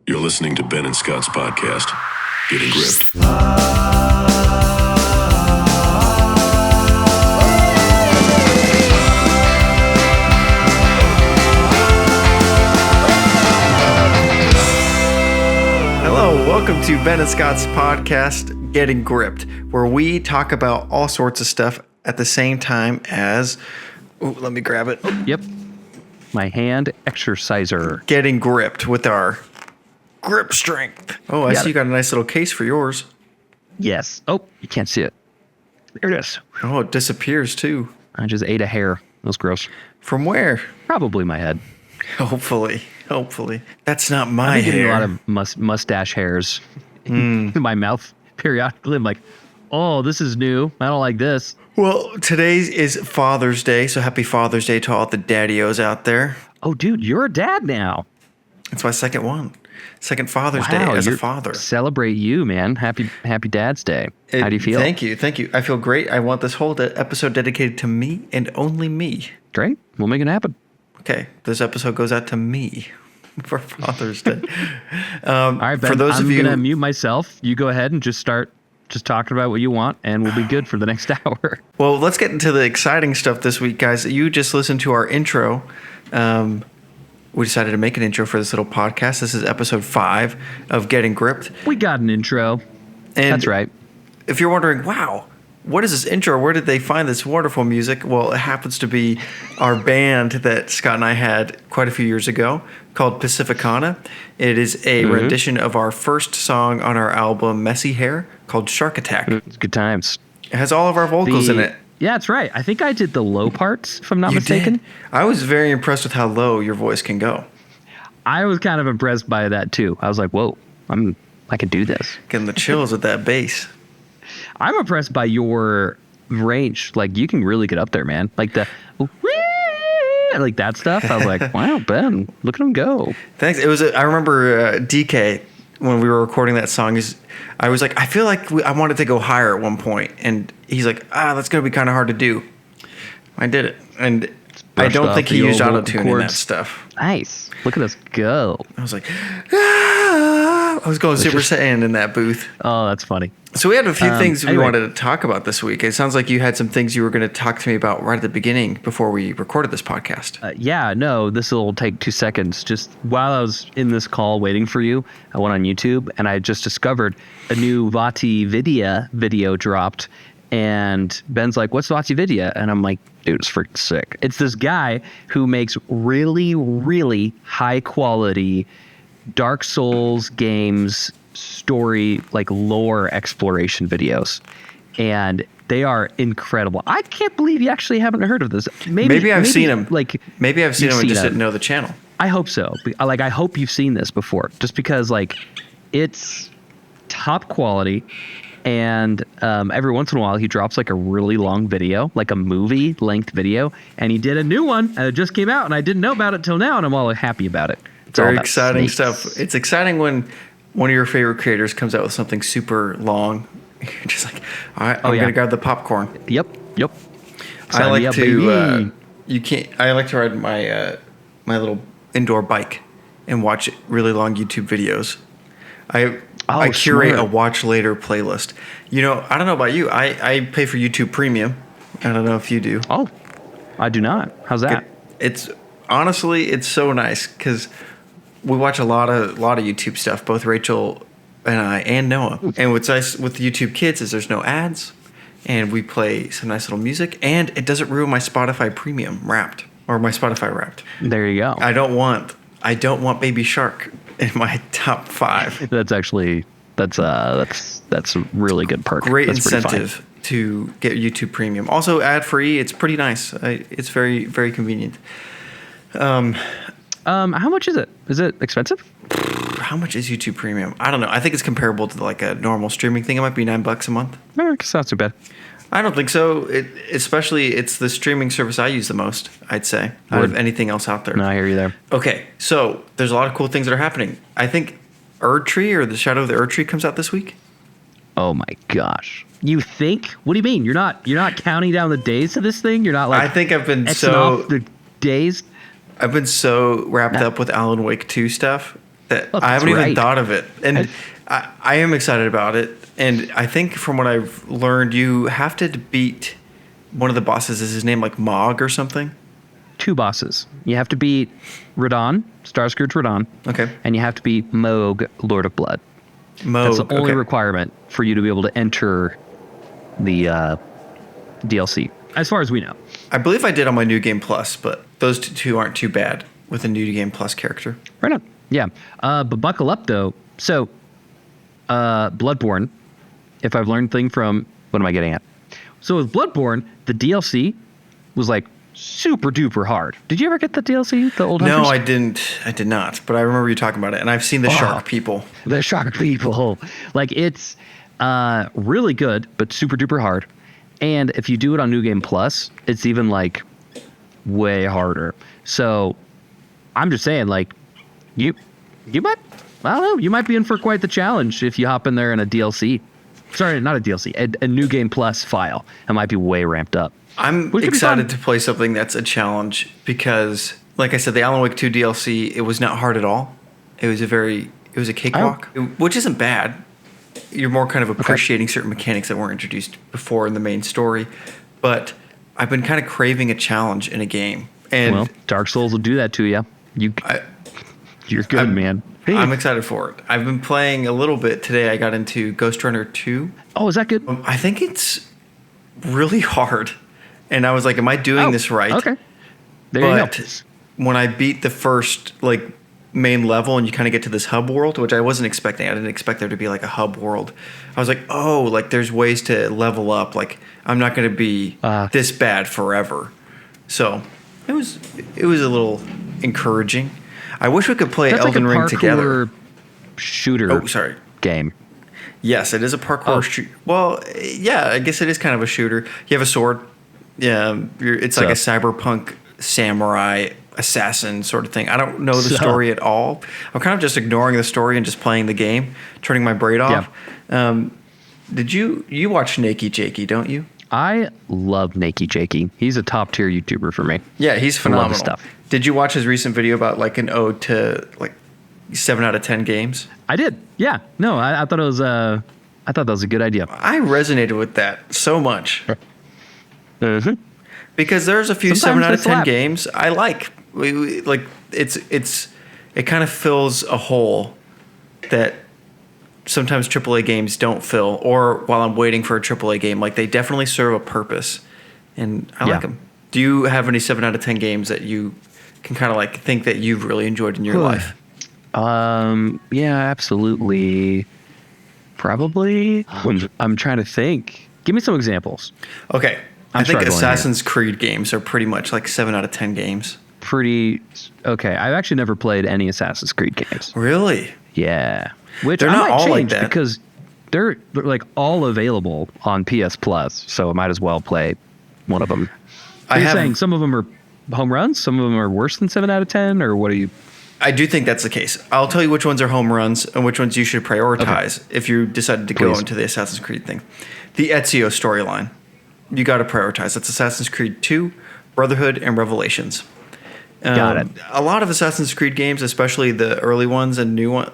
You're listening to Ben and Scott's podcast, Getting Gripped. Hello, welcome to Ben and Scott's podcast, Getting Gripped, where we talk about all sorts of stuff at the same time as... Ooh, let me grab it. Yep. My hand exerciser. Getting gripped with our grip strength. Oh, I see you got a nice little case for yours. Yes. Oh, you can't see it. There it is. Oh, it disappears too. I just ate a hair. That was gross. From where? Probably my head. Hopefully. That's not my I'm getting hair. a lot of mustache hairs in my mouth periodically. I'm like, oh, this is new. I don't like this. Well, today is Father's Day, so happy Father's Day to all the daddios out there. Oh, dude, you're a dad now. It's my second one. Second Father's Day as a father. Celebrate you, man. Happy Dad's Day. How do you feel? Thank you. I feel great. I want this whole episode dedicated to me and only me. Great. We'll make it happen. Okay, this episode goes out to me for Father's Day. All right, Ben, for those I'm of you, going to mute myself. You go ahead and just start talking about what you want, and we'll be good for the next hour. Well, let's get into the exciting stuff this week, guys. You just listened to our intro. We decided to make an intro for this little podcast. This is episode 5 of Getting Gripped. We got an intro. And that's right. If you're wondering, wow, what is this intro? Where did they find this wonderful music? Well, it happens to be our band that Scott and I had quite a few years ago called Pacificana. It is a rendition of our first song on our album, Messy Hair, called Shark Attack. It's good times. It has all of our vocals in it. Yeah, that's right. I think I did the low parts, if I'm not mistaken. Did. I was very impressed with how low your voice can go. I was kind of impressed by that too. I was like, whoa, I can do this. Getting the chills with that bass. I'm impressed by your range. Like, you can really get up there, man. Like like that stuff. I was like, wow, Ben, look at him go. Thanks. I remember DK, when we were recording that song, I was like, I feel like I wanted to go higher at one point. And he's like, that's going to be kind of hard to do. I did it. And I don't think he used auto-tune in that stuff. Nice. Look at us go. I was like, I was going Super Saiyan in that booth. Oh, that's funny. So we had a few things we wanted to talk about this week. It sounds like you had some things you were going to talk to me about right at the beginning before we recorded this podcast. This will take 2 seconds. Just while I was in this call waiting for you, I went on YouTube and I just discovered a new VaatiVidya video dropped. And Ben's like, what's VaatiVidya? And I'm like, dude, it's freaking sick. It's this guy who makes really, really high quality Dark Souls games, story, like lore exploration videos. And they are incredible. I can't believe you actually haven't heard of this. Maybe I've seen him. Maybe I've seen him and just him. didn't know the channel. I hope so. I hope you've seen this before, just because it's top quality. And every once in a while, he drops like a really long video, like a movie length video. And he did a new one and it just came out and I didn't know about it till now. And I'm all happy about it. It's very exciting stuff. It's exciting when one of your favorite creators comes out with something super long. You're just like, all right, I'm going to grab the popcorn. Yep. I like to, I like to ride my little indoor bike and watch really long YouTube videos. I curate a watch later playlist. You know, I don't know about you. I pay for YouTube Premium. I don't know if you do. Oh, I do not. How's that? It's honestly, it's so nice because we watch a lot of YouTube stuff, both Rachel and I and Noah. And what's nice with YouTube Kids is there's no ads, and we play some nice little music, and it doesn't ruin my Spotify Premium Wrapped or my Spotify Wrapped. There you go. I don't want Baby Shark in my top 5. That's a really good perk. Great incentive to get YouTube Premium. Also ad free. It's pretty nice. It's very, very convenient. How much is it? Is it expensive? How much is YouTube Premium? I don't know. I think it's comparable to like a normal streaming thing. It might be $9 a month. No, it's not too bad. I don't think so. Especially it's the streaming service I use the most, I'd say, out of anything else out there. No, I hear you there. Okay, so there's a lot of cool things that are happening. I think Erdtree or the Shadow of the Erdtree comes out this week. Oh my gosh. You think? What do you mean? You're not counting down the days to this thing? You're not like I think I've been off the days? I've been so wrapped up with Alan Wake 2 stuff that Oh, I haven't that's even right. thought of it, and I am excited about it. And I think from what I've learned, you have to beat one of the bosses. Is his name like Mog or something? 2 bosses. You have to beat Radon, Starscourge Radon. Okay. And you have to beat Moog, Lord of Blood. Mog. That's the only okay. requirement for you to be able to enter the DLC, as far as we know. I believe I did on my New Game Plus, but those two aren't too bad with a New Game Plus character. Right on. Yeah. But buckle up, though. So, Bloodborne, if I've learned thing from, what am I getting at? So with Bloodborne, the DLC was like super duper hard. Did you ever get the DLC, the Old Hunters? No, I didn't. I did not. But I remember you talking about it, and I've seen the Shark People. The Shark People. Like, it's really good, but super duper hard. And if you do it on New Game Plus, it's even like way harder. So I'm just saying, like, you might, I don't know, you might be in for quite the challenge if you hop in there in a DLC. Sorry, not a DLC, a New Game Plus file. It might be way ramped up. I'm Which could be excited fun. to play something that's a challenge because, like I said, the Alan Wake 2 DLC, it was not hard at all. It was a cakewalk, which isn't bad. You're more kind of appreciating certain mechanics that weren't introduced before in the main story. But I've been kind of craving a challenge in a game. And Well, Dark Souls will do that to you. You're good, man. I'm excited for it. I've been playing a little bit today. I got into Ghost Runner 2. Oh, is that good? I think it's really hard. And I was like, am I doing this right? Okay. There you go. But when I beat the first main level and you kind of get to this hub world, which I wasn't expecting. I didn't expect there to be like a hub world. I was like, oh, like there's ways to level up. Like I'm not going to be this bad forever. So it was a little encouraging. I wish we could play That's Elden like a Ring together. parkour shooter Oh, sorry. game. Yes, it is a parkour shoot. Well, yeah, I guess it is kind of a shooter. You have a sword. Yeah, it's like a cyberpunk samurai assassin sort of thing. I don't know the story at all. I'm kind of just ignoring the story and just playing the game, turning my brain off. Did you watch Nakey Jakey, don't you? I love Nakey Jakey. He's a top tier YouTuber for me. Yeah, he's I love phenomenal. his stuff. Did you watch his recent video about like an ode to like 7 out of 10 games? I did. Yeah. No, I thought it was I thought that was a good idea. I resonated with that so much. Mm-hmm. Because there's a few Sometimes 7 out they of 10 slap. games I like. Like it kind of fills a hole that sometimes AAA games don't fill, or while I'm waiting for a AAA game, like they definitely serve a purpose, and I like them. Do you have any 7 out of 10 games that you can kind of like think that you've really enjoyed in your life? Yeah, absolutely. Probably. I'm trying to think. Give me some examples. Okay. I I'm think struggling Assassin's Creed games are pretty much like 7 out of 10 games. Okay. I've actually never played any Assassin's Creed games. Really? Yeah. Which They're I not might all like change that. because they're like all available on PS Plus, so I might as well play one of them. You're saying some of them are home runs, some of them are worse than 7 out of 10, or what are you? I do think that's the case. I'll tell you which ones are home runs and which ones you should prioritize if you decided to go Please. into the Assassin's Creed thing. The Ezio storyline. You got to prioritize. That's Assassin's Creed 2, Brotherhood, and Revelations. Got it. A lot of Assassin's Creed games, especially the early ones and new ones,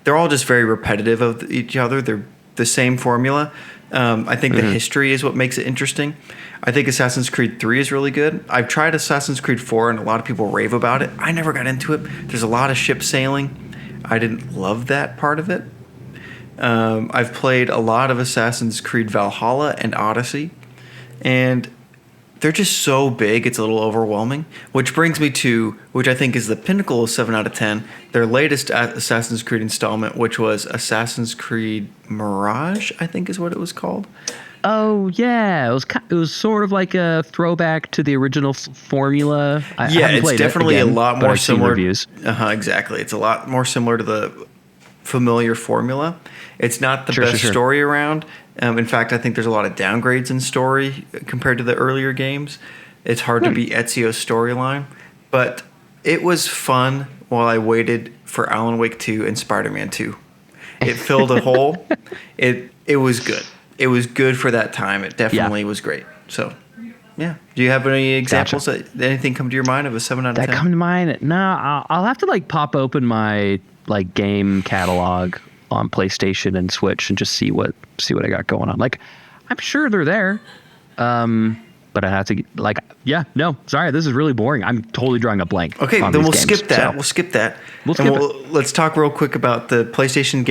they're all just very repetitive of each other. They're the same formula. I think the history is what makes it interesting. I think Assassin's Creed 3 is really good. I've tried Assassin's Creed 4, and a lot of people rave about it. I never got into it. There's a lot of ship sailing. I didn't love that part of it. I've played a lot of Assassin's Creed Valhalla and Odyssey, and they're just so big, it's a little overwhelming. Which brings me to, which I think is the pinnacle of 7 out of 10, their latest Assassin's Creed installment, which was Assassin's Creed Mirage, I think is what it was called. Oh yeah, it was sort of like a throwback to the original formula. I haven't It's played definitely it again, a lot but more I've seen similar. reviews. Exactly. It's a lot more similar to the familiar formula. It's not the Sure, best sure. story around. In fact, I think there's a lot of downgrades in story compared to the earlier games. It's hard to beat Ezio's storyline, but it was fun while I waited for Alan Wake 2 and Spider-Man 2. It filled a hole. It was good. It was good for that time. It definitely was great. So, yeah. Do you have any examples? Anything come to your mind of a 7 out of 10? That come to mind? No, I'll have to like pop open my like game catalog on PlayStation and Switch and just see what I got going on. Like, I'm sure they're there. But I have to sorry, this is really boring. I'm totally drawing a blank. Okay, on then these we'll games, skip that. so. We'll skip that. Skip Let's talk real quick about the PlayStation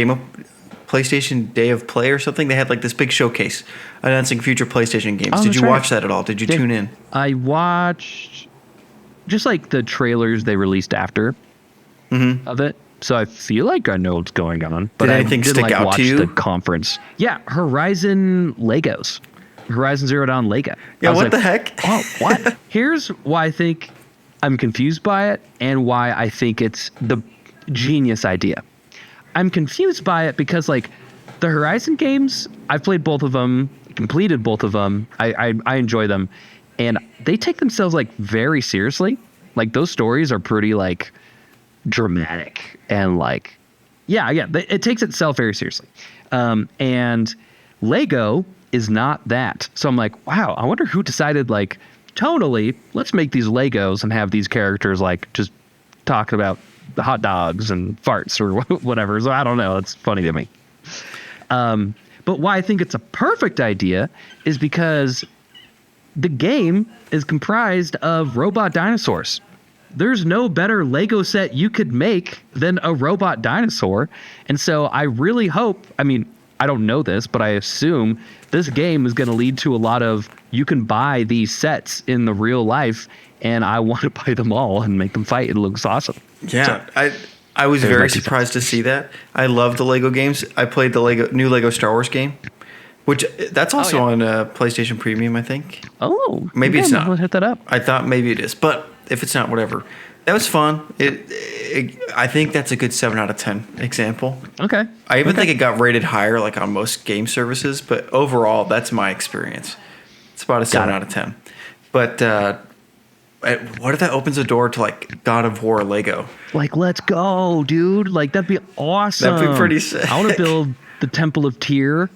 Day of Play or something. They had like this big showcase announcing future PlayStation games. Oh, Did you that's right. watch that at all? Did you tune in? I watched just like the trailers they released after of it. So I feel like I know what's going on. But Did I anything didn't stick out watch to you? the conference. Yeah, Horizon Zero Dawn Lego. Yeah, I was what like, the heck? Oh, what? Here's why I think I'm confused by it and why I think it's the genius idea. I'm confused by it because like the Horizon games, I've played both of them, completed both of them. I enjoy them, and they take themselves like very seriously. Like those stories are pretty like dramatic and like, it takes itself very seriously. And Lego is not that. So I'm like, wow, I wonder who decided like tonally, let's make these Legos and have these characters like just talking about the hot dogs and farts or whatever. So I don't know. It's funny to me. But why I think it's a perfect idea is because the game is comprised of robot dinosaurs. There's no better Lego set you could make than a robot dinosaur. And so I really hope, I mean, I don't know this, but I assume this game is going to lead to a lot of, you can buy these sets in the real life, and I want to buy them all and make them fight. It looks awesome. Yeah, So, I was there's my very 2 cents. surprised to see that. I love the Lego games. I played the new Lego Star Wars game, which that's also on PlayStation Premium, I think. Oh, Maybe it's not. I'll hit that up. I thought maybe it is, but if it's not, whatever. That was fun. I think that's a good 7 out of 10 example. Okay. I even think it got rated higher, like on most game services, but overall, that's my experience. It's about a 7 it. out of 10. But what if that opens the door to like God of War Lego? Like, let's go, dude. Like, that'd be awesome. That'd be pretty sick. I want to build the Temple of Tyr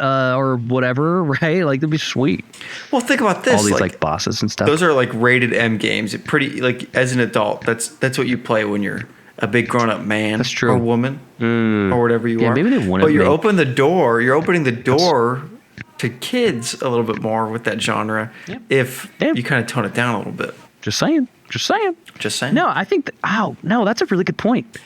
or whatever, right? Like, that'd be sweet. Well, think about this. All these like bosses and stuff. Those are like rated M games. Pretty like as an adult, that's what you play when you're a big grown up man That's true. or woman or whatever you are. maybe they wouldn't But you're make- opening the door to kids a little bit more with that genre if you kind of tone it down a little bit. Just saying. Just saying. No, I think, that's a really good point.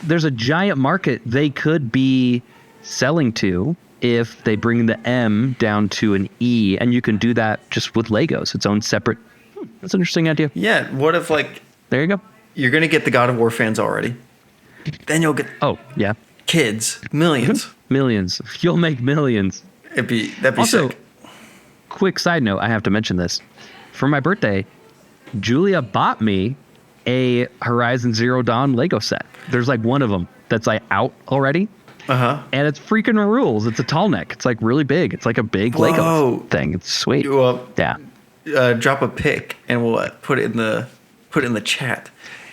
There's a giant market they could be selling to if they bring the M down to an E, and you can do that just with Legos, its own separate. That's an interesting idea. Yeah. What if like There you go. you're gonna get the God of War fans already, then you'll get Oh, yeah. kids, millions. Millions. You'll make millions. That'd be Also, sick. quick side note, I have to mention this. For my birthday, Julia bought me a Horizon Zero Dawn Lego set. There's like one of them that's like out already. And it's freaking rules. It's a tall neck. It's like really big. It's like a big Lego Whoa. thing. It's sweet. Well, Yeah. drop a pic and we'll put it in the chat.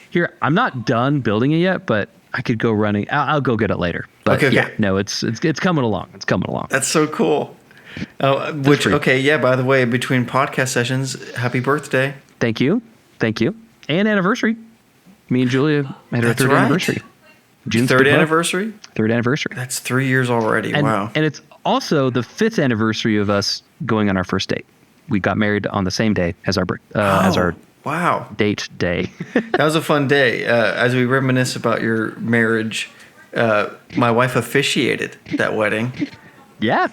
Here, I'm not done building it yet, but I could go running. I'll go get it later. But Okay. yeah, no, it's coming along. It's coming along. That's so cool. By the way, between podcast sessions, happy birthday. Thank you. And anniversary. Me and Julia had our That's third right. anniversary. June's Third big month. anniversary? Third anniversary. That's 3 years already. And, Wow. And it's also the 5th anniversary of us going on our first date. We got married on the same day as our Wow. date day. That was a fun day. As we reminisce about your marriage, my wife officiated that wedding. Yeah.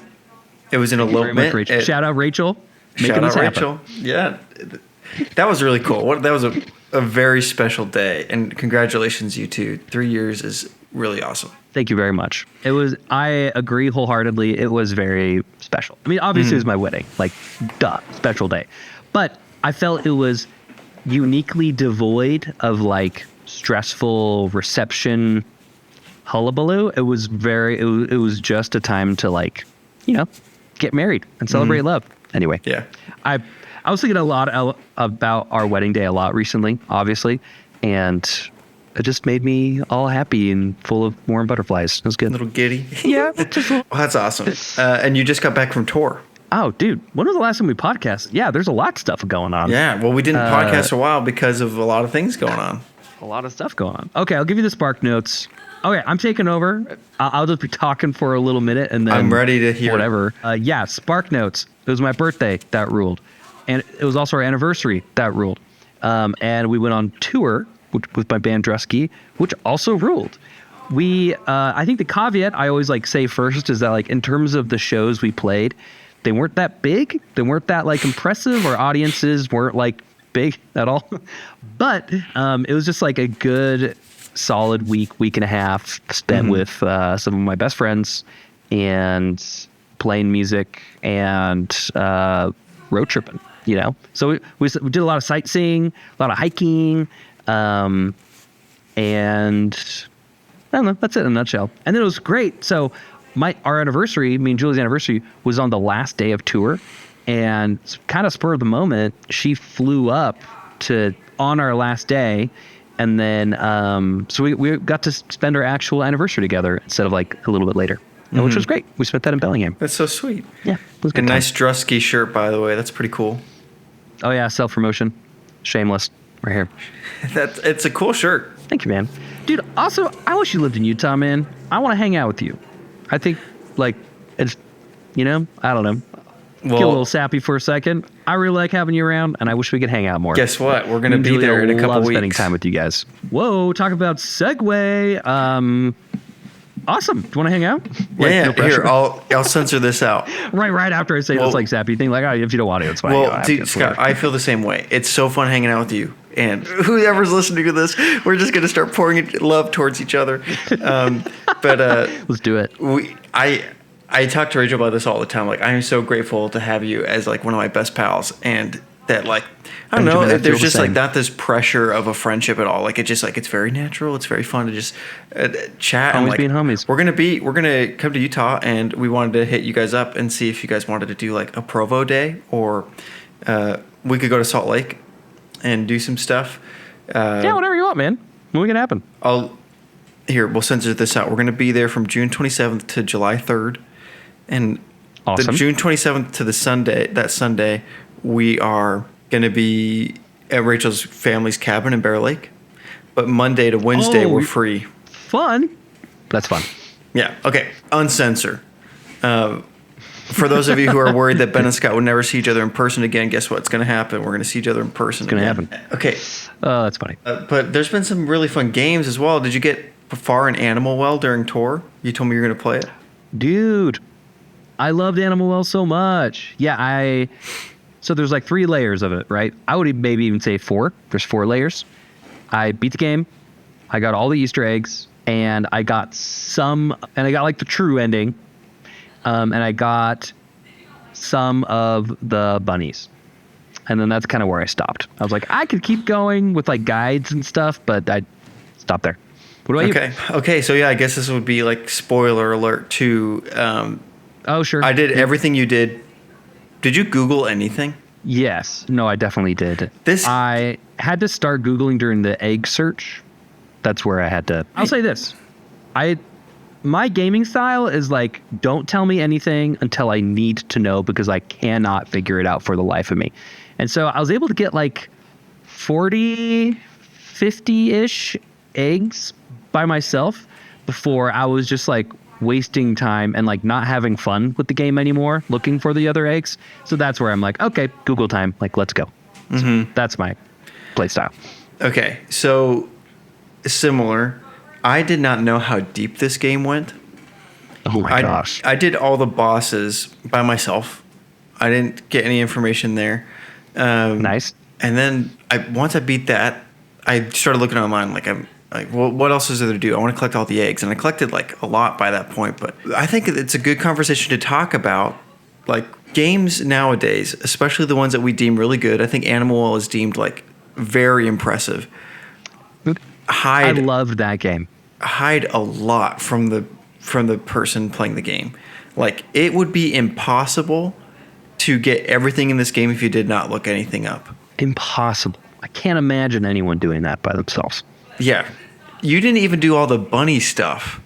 It was an Very much, elopement. Rachel. Shout out Rachel. Making Shout out this happen. Rachel. Yeah. That was really cool. That was a very special day. And congratulations, you two. 3 years is really awesome. Thank you very much. I agree wholeheartedly. It was very special. I mean, obviously it was my wedding, like, special day. But I felt it was uniquely devoid of like stressful reception hullabaloo. It was it was just a time to like, get married and celebrate love. Anyway. Yeah. I was thinking a lot about our wedding day a lot recently, obviously, and it just made me all happy and full of warm butterflies. It was good. A little giddy. Yeah. Just, Well, that's awesome. And you just got back from tour. oh, dude, when was the last time we podcast? Yeah, there's a lot of stuff going on. Yeah. Well, we didn't podcast a while because of a lot of things going on. A lot of stuff going on. Okay, I'll give you the Spark Notes. Okay, I'm taking over. I'll just be talking for a little minute and then I'm ready to hear whatever. Yeah, Spark Notes. It was my birthday. That ruled. And it was also our anniversary. That ruled. And we went on tour with my band Drusky, which also ruled. I think the caveat I always like say first is that like in terms of the shows we played, they weren't that big. They weren't that like impressive. Our audiences weren't like big at all. But it was just like a good solid week and a half spent with some of my best friends and playing music and road tripping, you know? So we did a lot of sightseeing, a lot of hiking, and I don't know, that's it in a nutshell. And then it was great. So our anniversary, me and Julie's anniversary, was on the last day of tour, and kind of spur of the moment, she flew up on our last day, and then so we got to spend our actual anniversary together instead of like a little bit later, which was great. We spent that in Bellingham. That's so sweet. Yeah, it was a good time. Nice Drusky shirt, by the way. That's pretty cool. Oh yeah, self-promotion. Shameless. Right here. It's a cool shirt. Thank you, man. Dude, also, I wish you lived in Utah, man. I want to hang out with you. I think, like, it's, you know, I don't know. Get a little sappy for a second. I really like having you around, and I wish we could hang out more. Guess what? We're going to be there in a couple weeks. Spending time with you guys. Whoa, talk about segue. Awesome. Do you want to hang out? Like, yeah, no pressure? here, I'll censor this out. right after I say this, like, sappy thing. Like, oh, if you don't want to, it's fine. Well, dude, Scott, I feel the same way. It's so fun hanging out with you. And whoever's listening to this, we're just going to start pouring love towards each other. But let's do it. I talk to Rachel about this all the time. Like, I am so grateful to have you as like one of my best pals, and that like I don't know, there's just like not this pressure of a friendship at all. Like it's just like it's very natural. It's very fun to just chat. Homies and like being homies. We're gonna come to Utah, and we wanted to hit you guys up and see if you guys wanted to do like a Provo day, or we could go to Salt Lake and do some stuff. Yeah, whatever you want, man. When we can happen. We'll censor this out. We're going to be there from June 27th to July 3rd. And awesome. The June 27th to that Sunday, we are going to be at Rachel's family's cabin in Bear Lake. But Monday to Wednesday, we're free. Fun. That's fun. Yeah. Okay. Uncensor. For those of you who are worried that Ben and Scott would never see each other in person again, guess what's going to happen? We're going to see each other in person. It's going to happen. Okay. Oh, that's funny. But there's been some really fun games as well. Did you get far in Animal Well during tour? You told me you were going to play it. Dude, I loved Animal Well so much. Yeah, so there's like 3 layers of it, right? I would maybe even say 4. There's 4 layers. I beat the game. I got all the Easter eggs, and I got like the true ending. And I got some of the bunnies. And then that's kind of where I stopped. I was like, I could keep going with like guides and stuff, but I stopped there. What about you? Okay. So yeah, I guess this would be like spoiler alert too. Oh, sure. I did everything you did. Did you Google anything? Yes. No, I definitely did. I had to start Googling during the egg search. That's where I had to. I'll say this. My gaming style is like, don't tell me anything until I need to know, because I cannot figure it out for the life of me. And so I was able to get like 40, 50-ish eggs by myself before I was just like wasting time and like not having fun with the game anymore, looking for the other eggs. So that's where I'm like, okay, Google time, like let's go. So that's my play style. Okay, so similar. I did not know how deep this game went. Oh my gosh. I did all the bosses by myself. I didn't get any information there. Nice. And then once I beat that, I started looking online. Well, what else is there to do? I want to collect all the eggs. And I collected like a lot by that point. But I think it's a good conversation to talk about. Like games nowadays, especially the ones that we deem really good. I think Animal Well is deemed like very impressive. I loved that game. Hide a lot from the person playing the game. Like it would be impossible to get everything in this game if you did not look anything up. Impossible. I can't imagine anyone doing that by themselves. Yeah. You didn't even do all the bunny stuff.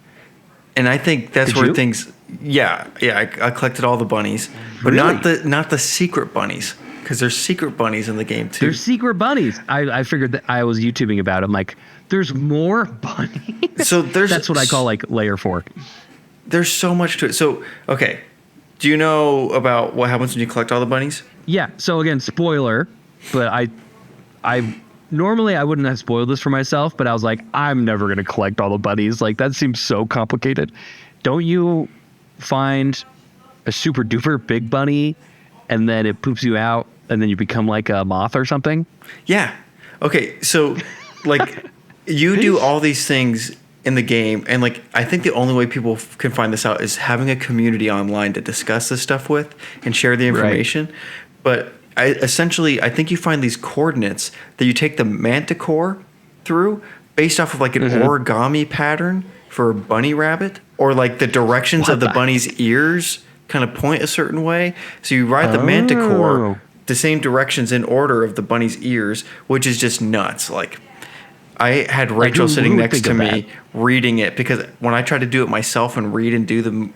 And I think that's where things I collected all the bunnies, but not the secret bunnies, because there's secret bunnies in the game too. There's secret bunnies. I figured that I was YouTubing about it. I'm like, There's more bunnies. So That's what I call like layer 4. There's so much to it. So, okay. Do you know about what happens when you collect all the bunnies? Yeah. So again, spoiler, but I normally I wouldn't have spoiled this for myself, but I was like, I'm never gonna collect all the bunnies. Like that seems so complicated. Don't you find a super duper big bunny and then it poops you out and then you become like a moth or something? Yeah. Okay. So, like, you do all these things in the game, and like, I think the only way people can find this out is having a community online to discuss this stuff with and share the information. Right. But I think you find these coordinates that you take the manticore through based off of like an origami pattern for a bunny rabbit, or like the directions of the bunny's ears kind of point a certain way. So you ride the manticore the same directions in order of the bunny's ears, which is just nuts. Like, I had Rachel sitting next to me reading it, because when I tried to do it myself and read and do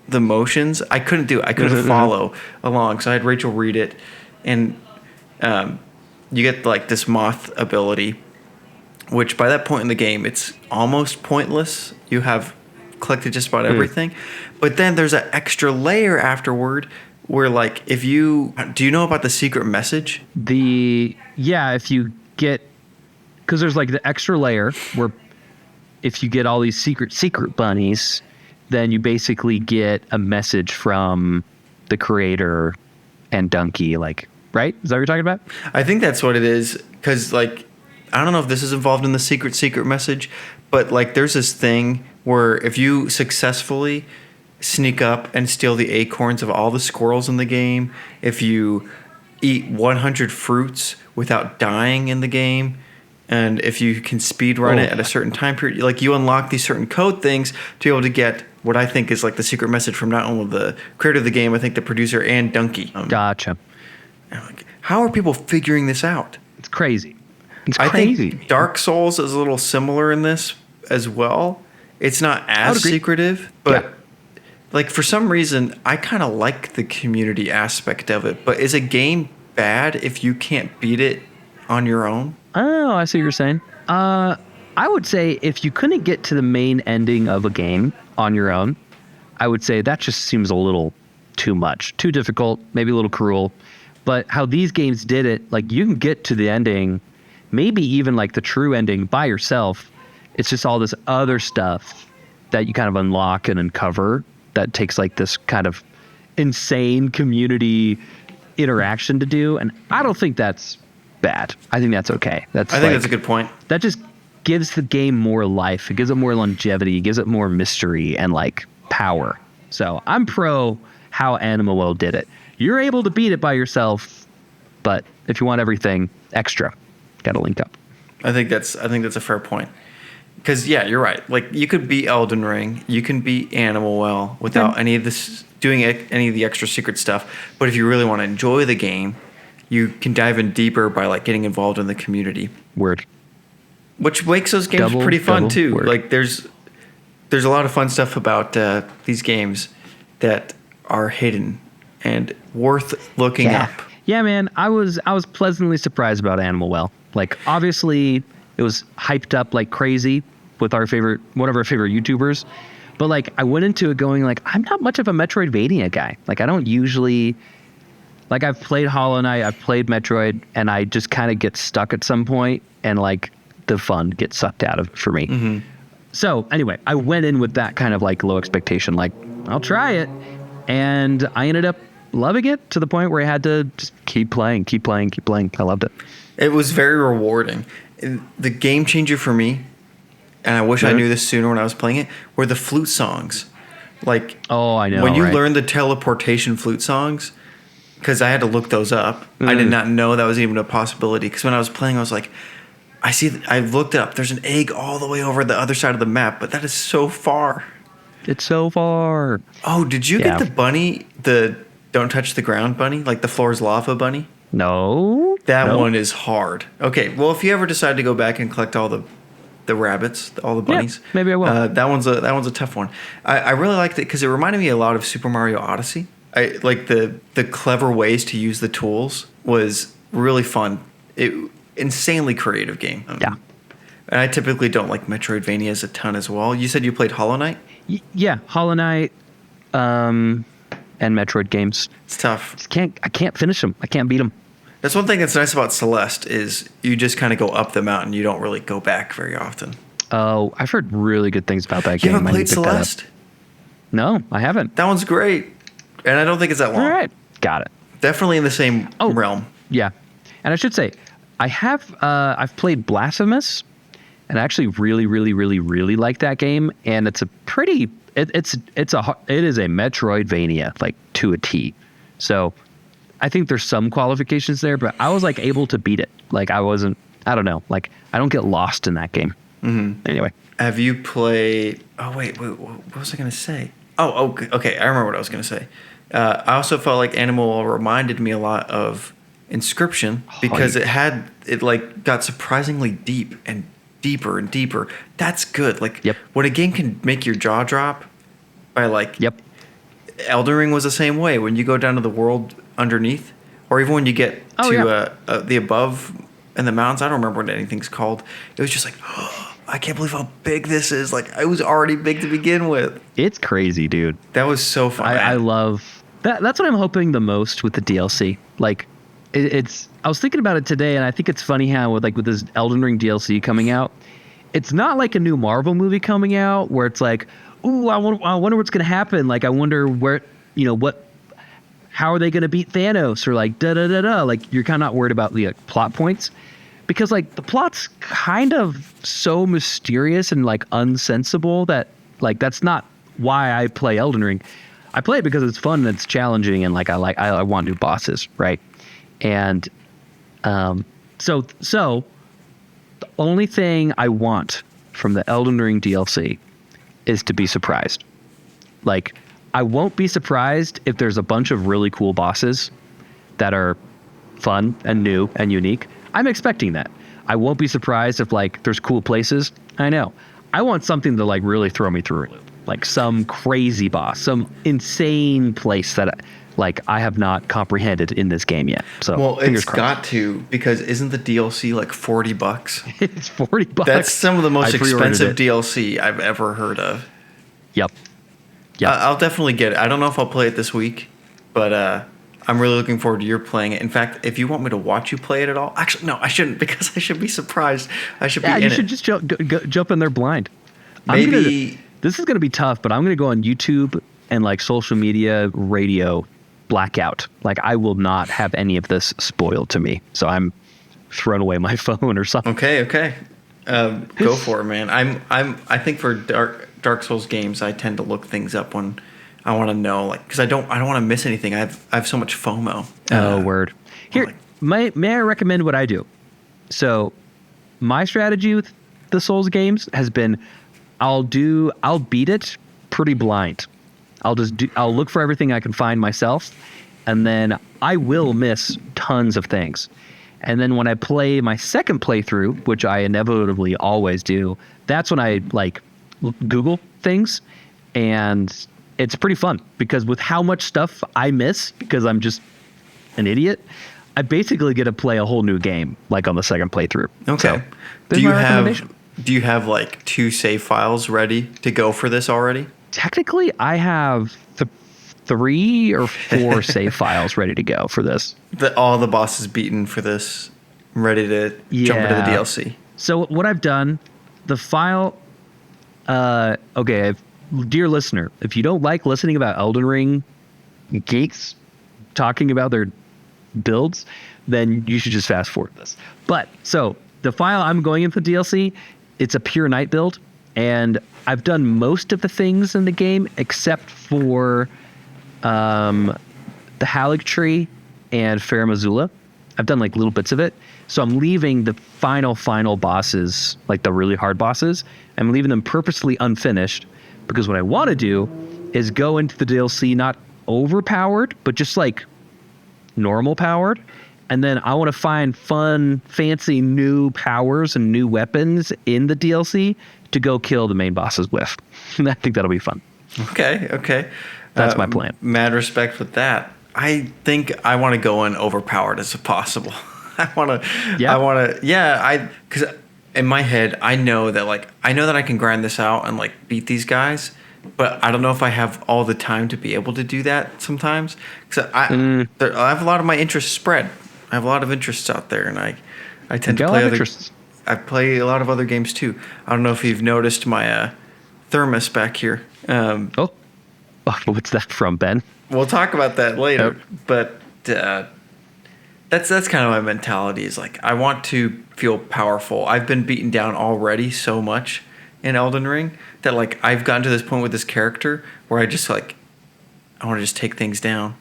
the motions, I couldn't do it. I couldn't follow along. So I had Rachel read it, and you get like this moth ability, which by that point in the game, it's almost pointless. You have collected just about everything. But then there's an extra layer afterward where, like, do you know about the secret message? If you get, because there's like the extra layer where if you get all these secret bunnies, then you basically get a message from the creator and Donkey, like, right? Is that what you're talking about? I think that's what it is, because, like, I don't know if this is involved in the secret message, but like there's this thing where if you successfully sneak up and steal the acorns of all the squirrels in the game, if you eat 100 fruits without dying in the game, and if you can speed run it at a certain time period, like you unlock these certain code things to be able to get what I think is like the secret message from not only the creator of the game, I think the producer and Donkey. Gotcha. Like, how are people figuring this out? It's crazy. I think Dark Souls is a little similar in this as well. It's not as secretive, but like for some reason, I kind of like the community aspect of it. But is a game bad if you can't beat it on your own? Oh, I see what you're saying. I would say if you couldn't get to the main ending of a game on your own, I would say that just seems a little too much, too difficult, maybe a little cruel. But how these games did it, like you can get to the ending, maybe even like the true ending by yourself. It's just all this other stuff that you kind of unlock and uncover that takes like this kind of insane community interaction to do. And I don't think that's bad. I think that's okay. I think that's a good point. That just gives the game more life. It gives it more longevity. It gives it more mystery and like power. So I'm pro how Animal Well did it. You're able to beat it by yourself, but if you want everything extra, got to link up. I think that's a fair point. Because yeah, you're right. Like you could beat Elden Ring, you can beat Animal Well without any of this, doing any of the extra secret stuff. But if you really want to enjoy the game, you can dive in deeper by like getting involved in the community. Word. Which makes those games pretty fun too. Word. Like there's a lot of fun stuff about these games that are hidden and worth looking up. Yeah, man, I was pleasantly surprised about Animal Well. Like obviously it was hyped up like crazy with one of our favorite YouTubers. But like I went into it going like, I'm not much of a Metroidvania guy. Like I don't usually, like I've played Hollow Knight, I've played Metroid, and I just kind of get stuck at some point and like the fun gets sucked out of it for me. Mm-hmm. So anyway, I went in with that kind of like low expectation, like I'll try it. And I ended up loving it to the point where I had to just keep playing. I loved it. It was very rewarding. The game changer for me, and I wish I knew this sooner when I was playing it, were the flute songs. Like, I know. When you learn the teleportation flute songs, because I had to look those up. I did not know that was even a possibility. Because when I was playing, I was like, I looked it up. There's an egg all the way over the other side of the map, but that is so far. It's so far. Oh, did you get the bunny, the don't touch the ground bunny, like the floor's lava bunny? No. That one is hard. Okay, well, if you ever decide to go back and collect all the rabbits, all the bunnies, maybe I will. That one's a tough one. I really liked it because it reminded me a lot of Super Mario Odyssey. I like the clever ways to use the tools was really fun. Insanely creative game. And I typically don't like Metroidvanias a ton as well. You said you played Hollow Knight? Yeah, Hollow Knight, and Metroid games. It's tough. I can't finish them. I can't beat them. That's one thing that's nice about Celeste is you just kind of go up the mountain. You don't really go back very often. Oh, I've heard really good things about that You game. haven't I need played to pick that up. Celeste? No, I haven't. That one's great. And I don't think it's that long. All right, got it. Definitely in the same realm. Yeah, and I should say, I've played Blasphemous, and I actually really, really, really, really like that game. And it's a pretty, it is a Metroidvania, like to a T. So I think there's some qualifications there, but I was like able to beat it. Like I don't know, like I don't get lost in that game. Mm-hmm. Anyway. Have you played, wait, what was I going to say? Oh, okay, I remember what I was going to say. I also felt like Animal reminded me a lot of Inscription because it like got surprisingly deep and deeper and deeper. That's good. Like when a game can make your jaw drop by like Elden Ring was the same way. When you go down to the world underneath, or even when you get to the above in the mountains, I don't remember what anything's called. It was just like, oh, I can't believe how big this is. Like I was already big to begin with. It's crazy, dude. That was so fun. I love that. That's what I'm hoping the most with the DLC. Like it's. I was thinking about it today, and I think it's funny how with this Elden Ring DLC coming out, it's not like a new Marvel movie coming out where it's like, ooh, I wonder what's gonna happen. Like I wonder where, how are they gonna beat Thanos or like da da da da. Like you're kind of not worried about the plot points. Because like the plot's kind of so mysterious and like unsensible that like that's not why I play Elden Ring. I play it because it's fun and it's challenging and like I want new bosses, right? And so the only thing I want from the Elden Ring DLC is to be surprised. Like I won't be surprised if there's a bunch of really cool bosses that are fun and new and unique. I'm expecting that. I won't be surprised if like there's cool places. I know. I want something to like really throw me through a loop. Like some crazy boss, some insane place that I have not comprehended in this game yet. So it's got to, because isn't the DLC like $40? It's $40. That's some of the most expensive DLC I've ever heard of. Yep. I'll definitely get it. I don't know if I'll play it this week, but I'm really looking forward to your playing it. In fact, if you want me to watch you play it at all, actually, no, I shouldn't, because I should be surprised. I should be in it. Yeah, you should just jump in there blind. Maybe this is going to be tough, but I'm going to go on YouTube and like social media, radio, blackout. Like I will not have any of this spoiled to me. So I'm throwing away my phone or something. Okay. Go for it, man. I think for Dark Souls games, I tend to look things up when I want to know, like, because I don't want to miss anything. I have so much FOMO. Word. Here, may I recommend what I do? So, my strategy with the Souls games has been, I'll beat it pretty blind. I'll look for everything I can find myself, and then I will miss tons of things. And then when I play my second playthrough, which I inevitably always do, that's when I like Google things, and it's pretty fun because with how much stuff I miss because I'm just an idiot, I basically get to play a whole new game like on the second playthrough. Okay. So, do you have like 2 save files ready to go for this already? Technically, I have 3 or 4 save files ready to go for this. All the bosses beaten for this, ready to jump into the DLC. So what I've done, the file. Dear listener, if you don't like listening about Elden Ring geeks talking about their builds, then you should just fast forward this. But so the file I'm going into the DLC, it's a pure night build, and I've done most of the things in the game except for the Haligtree and Fair Missoula. I've done like little bits of it. So I'm leaving the final bosses, like the really hard bosses, I'm leaving them purposely unfinished because what I want to do is go into the DLC not overpowered, but just like normal powered. And then I want to find fun, fancy new powers and new weapons in the DLC to go kill the main bosses with. And I think that'll be fun. Okay. That's my plan. Mad respect with that. I think I want to go in overpowered as possible. Because in my head, I know that I can grind this out and like beat these guys, but I don't know if I have all the time to be able to do that sometimes. Because I have a lot of my interests spread. I have a lot of interests out there, and I tend to play interests. I play a lot of other games too. I don't know if you've noticed my thermos back here. Oh, what's that from, Ben? We'll talk about that later. But that's kind of my mentality. Is like I want to feel powerful. I've been beaten down already so much in Elden Ring that like I've gotten to this point with this character where I just like I want to just take things down.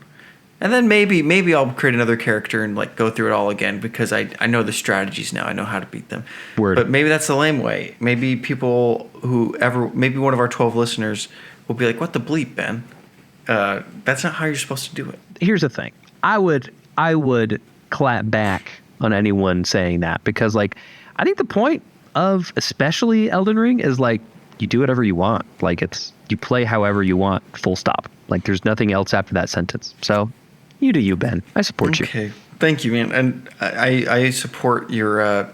And then maybe I'll create another character and like go through it all again because I know the strategies now. I know how to beat them. Word. But maybe that's the lame way. Maybe people maybe one of our 12 listeners will be like, "What the bleep, Ben? That's not how you're supposed to do it." Here's the thing. I would clap back on anyone saying that because like I think the point of especially Elden Ring is like you do whatever you want. Like you play however you want. Full stop. Like there's nothing else after that sentence. So. You do you, Ben. I support you. Okay. Thank you, man. And I support your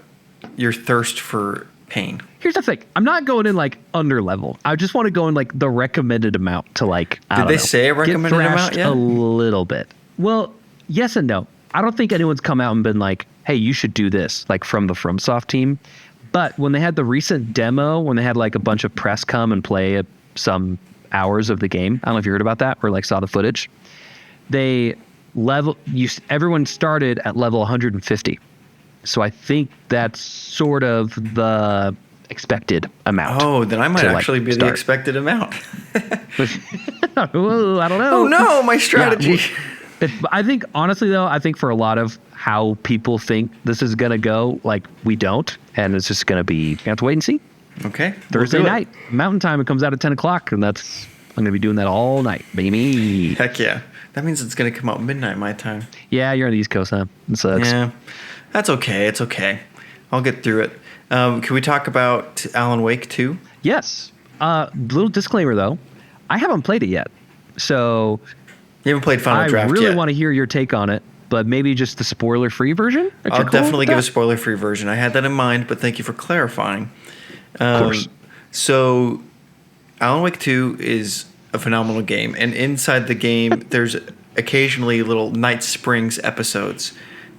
thirst for pain. Here's the thing. I'm not going in like under level. I just want to go in like the recommended amount to like, Did they say a recommended amount yet? A little bit. Well, yes and no. I don't think anyone's come out and been like, hey, you should do this, like from the FromSoft team. But when they had the recent demo, when they had like a bunch of press come and play some hours of the game, I don't know if you heard about that or like saw the footage. Everyone started at level 150. So I think that's sort of the expected amount. Oh, then I might actually be the expected amount. Whoa, I don't know. Oh no, my strategy. Yeah, I think honestly though, I think for a lot of how people think this is going to go, like we don't. And it's just going to be, you have to wait and see. Okay. Thursday night, Mountain Time, it comes out at 10 o'clock. And I'm going to be doing that all night, baby. Heck yeah. That means it's going to come out midnight my time. Yeah, you're on the East Coast, huh? It sucks. Yeah, that's okay. It's okay. I'll get through it. Can we talk about Alan Wake 2? Yes. Little disclaimer, though. I haven't played it yet. So... You haven't played Final Draft yet? I really want to hear your take on it, but maybe just the spoiler-free version? I'll definitely give a spoiler-free version. I had that in mind, but thank you for clarifying. Of course. So, Alan Wake 2 is a phenomenal game, and inside the game there's occasionally little Night Springs episodes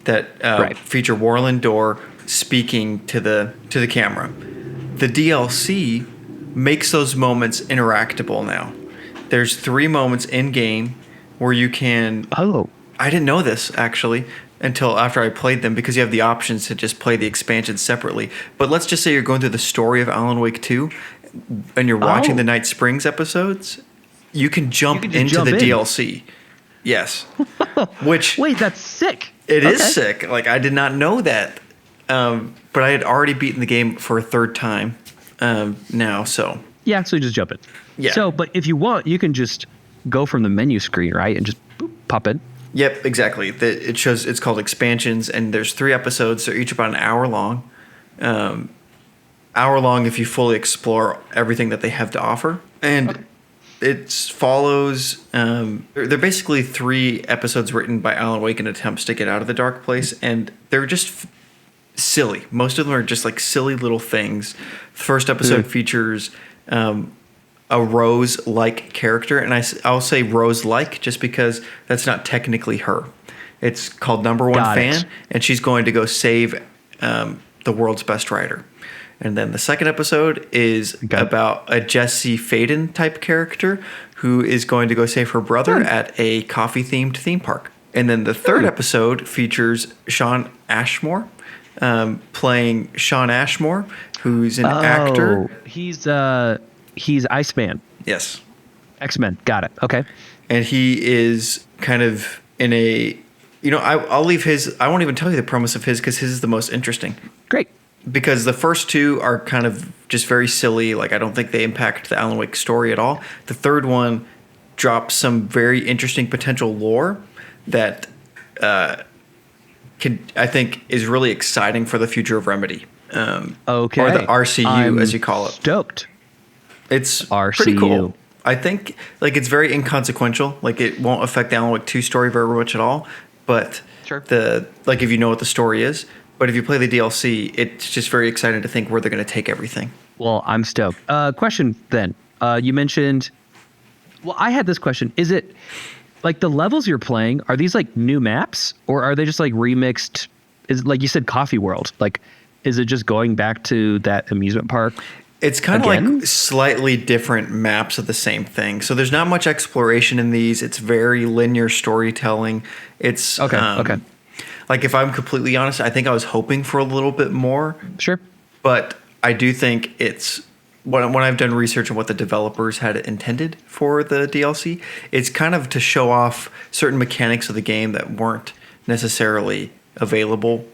that feature Warlin Door speaking to the camera. The DLC makes those moments interactable now. There's 3 moments in game where you can I didn't know this actually until after I played them because you have the options to just play the expansions separately. But let's just say you're going through the story of Alan Wake 2 and you're watching the Night Springs episods. You can jump into the DLC. Yes. Which wait, that's sick. It is sick. Like I did not know that. But I had already beaten the game for a third time now, so. Yeah, so you just jump in. Yeah. So, but if you want, you can just go from the menu screen, right? And just pop in. Yep, exactly. It shows it's called expansions, and there's 3 episodes. They're each about an hour long. Hour long if you fully explore everything that they have to offer. And it follows. They're basically 3 episodes written by Alan Wake in attempts to get out of the dark place, and they're just silly. Most of them are just like silly little things. The first episode features a Rose-like character, and I'll say Rose-like just because that's not technically her. It's called Number One Fan, and she's going to go save the world's best writer. And then the second episode is about a Jesse Faden type character who is going to go save her brother at a coffee-themed theme park. And then the third episode features Sean Ashmore playing Sean Ashmore, who's an actor. He's Iceman. Yes. X-Men. Got it. Okay. And he is kind of in a... I'll leave his... I won't even tell you the premise of his because his is the most interesting. Great. Because the first 2 are kind of just very silly. Like, I don't think they impact the Alan Wake story at all. The third one drops some very interesting potential lore that I think is really exciting for the future of Remedy. Okay. Or the RCU, as you call it. Stoked. It's RCU. Pretty cool. I think it's very inconsequential. Like, it won't affect the Alan Wake 2 story very much at all. But if you know what the story is, But if you play the DLC, it's just very exciting to think where they're going to take everything. Well, I'm stoked. Question then. You mentioned. Well, I had this question. Is it like the levels you're playing? Are these like new maps, or are they just like remixed? Is like you said, Coffee World. Like, is it just going back to that amusement park? It's kind of like slightly different maps of the same thing. So there's not much exploration in these. It's very linear storytelling. It's okay. Like, if I'm completely honest, I think I was hoping for a little bit more. Sure. But I do think it's when I've done research on what the developers had intended for the DLC, it's kind of to show off certain mechanics of the game that weren't necessarily available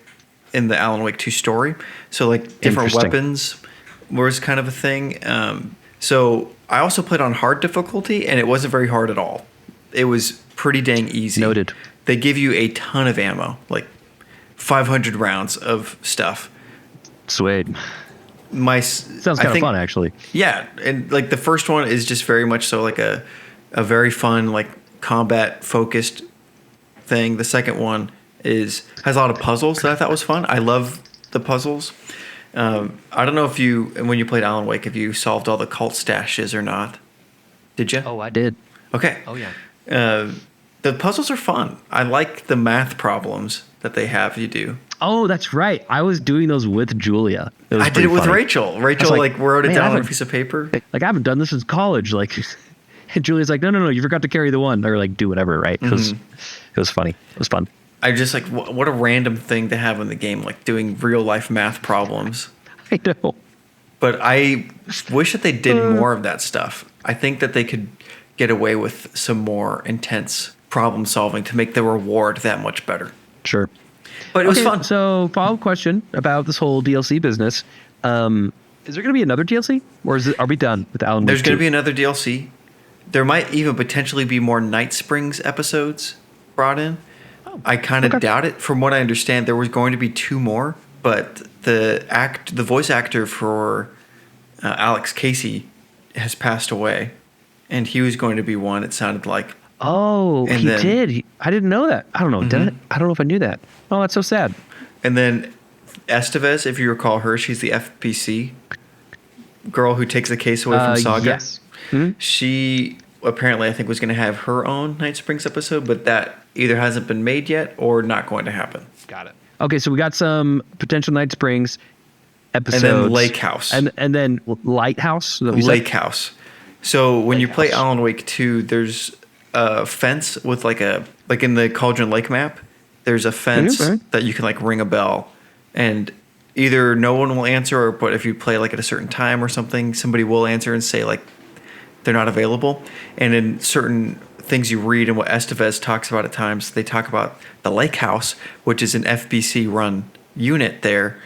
in the Alan Wake 2 story. So like different weapons was kind of a thing. So I also played on hard difficulty, and it wasn't very hard at all. It was pretty dang easy. Noted. They give you a ton of ammo, like 500 rounds of stuff. Sweet. Sounds kind of fun, actually. Yeah, and like the first one is just very much so like a very fun, like combat focused thing. The second one has a lot of puzzles that I thought was fun. I love the puzzles. I don't know if when you played Alan Wake, if you solved all the cult stashes or not. Did you? Oh, I did. Okay. Oh yeah. The puzzles are fun. I like the math problems that they have you do. Oh, that's right. I was doing those with Julia. I did it with funny. Rachel. Rachel wrote it down on a piece of paper. Like, I haven't done this since college. Like, and Julia's like, no, you forgot to carry the one, or like do whatever, right? It was funny. It was fun. I just like what a random thing to have in the game, like doing real life math problems. I know. But I wish that they did more of that stuff. I think that they could get away with some more intense problem solving to make the reward that much better. Sure. But it was fun. So, follow-up question about this whole DLC business. Is there going to be another DLC? Or are we done with Alan Wake 2? There's going to be another DLC. There might even potentially be more Night Springs episodes brought in. Oh, I kind of doubt it. From what I understand, there was going to be 2 more. But the voice actor for Alex Casey has passed away. And he was going to be one, it sounded like. Oh, and he did. I didn't know that. I don't know. Did it? I don't know if I knew that. Oh, that's so sad. And then Estevez, if you recall her, she's the FPC girl who takes the case away from Saga. Yes. Mm-hmm. She apparently, I think, was going to have her own Night Springs episode, but that either hasn't been made yet or not going to happen. Got it. Okay, so we got some potential Night Springs episodes. And then Lake House. And then Lighthouse? Lake House. So when you play Alan Wake 2, there's a fence with like in the Cauldron Lake map, there's a fence that you can like ring a bell, and either no one will answer, but if you play like at a certain time or something, somebody will answer and say like they're not available. And in certain things you read and what Estevez talks about at times, they talk about the Lake House, which is an FBC run unit there,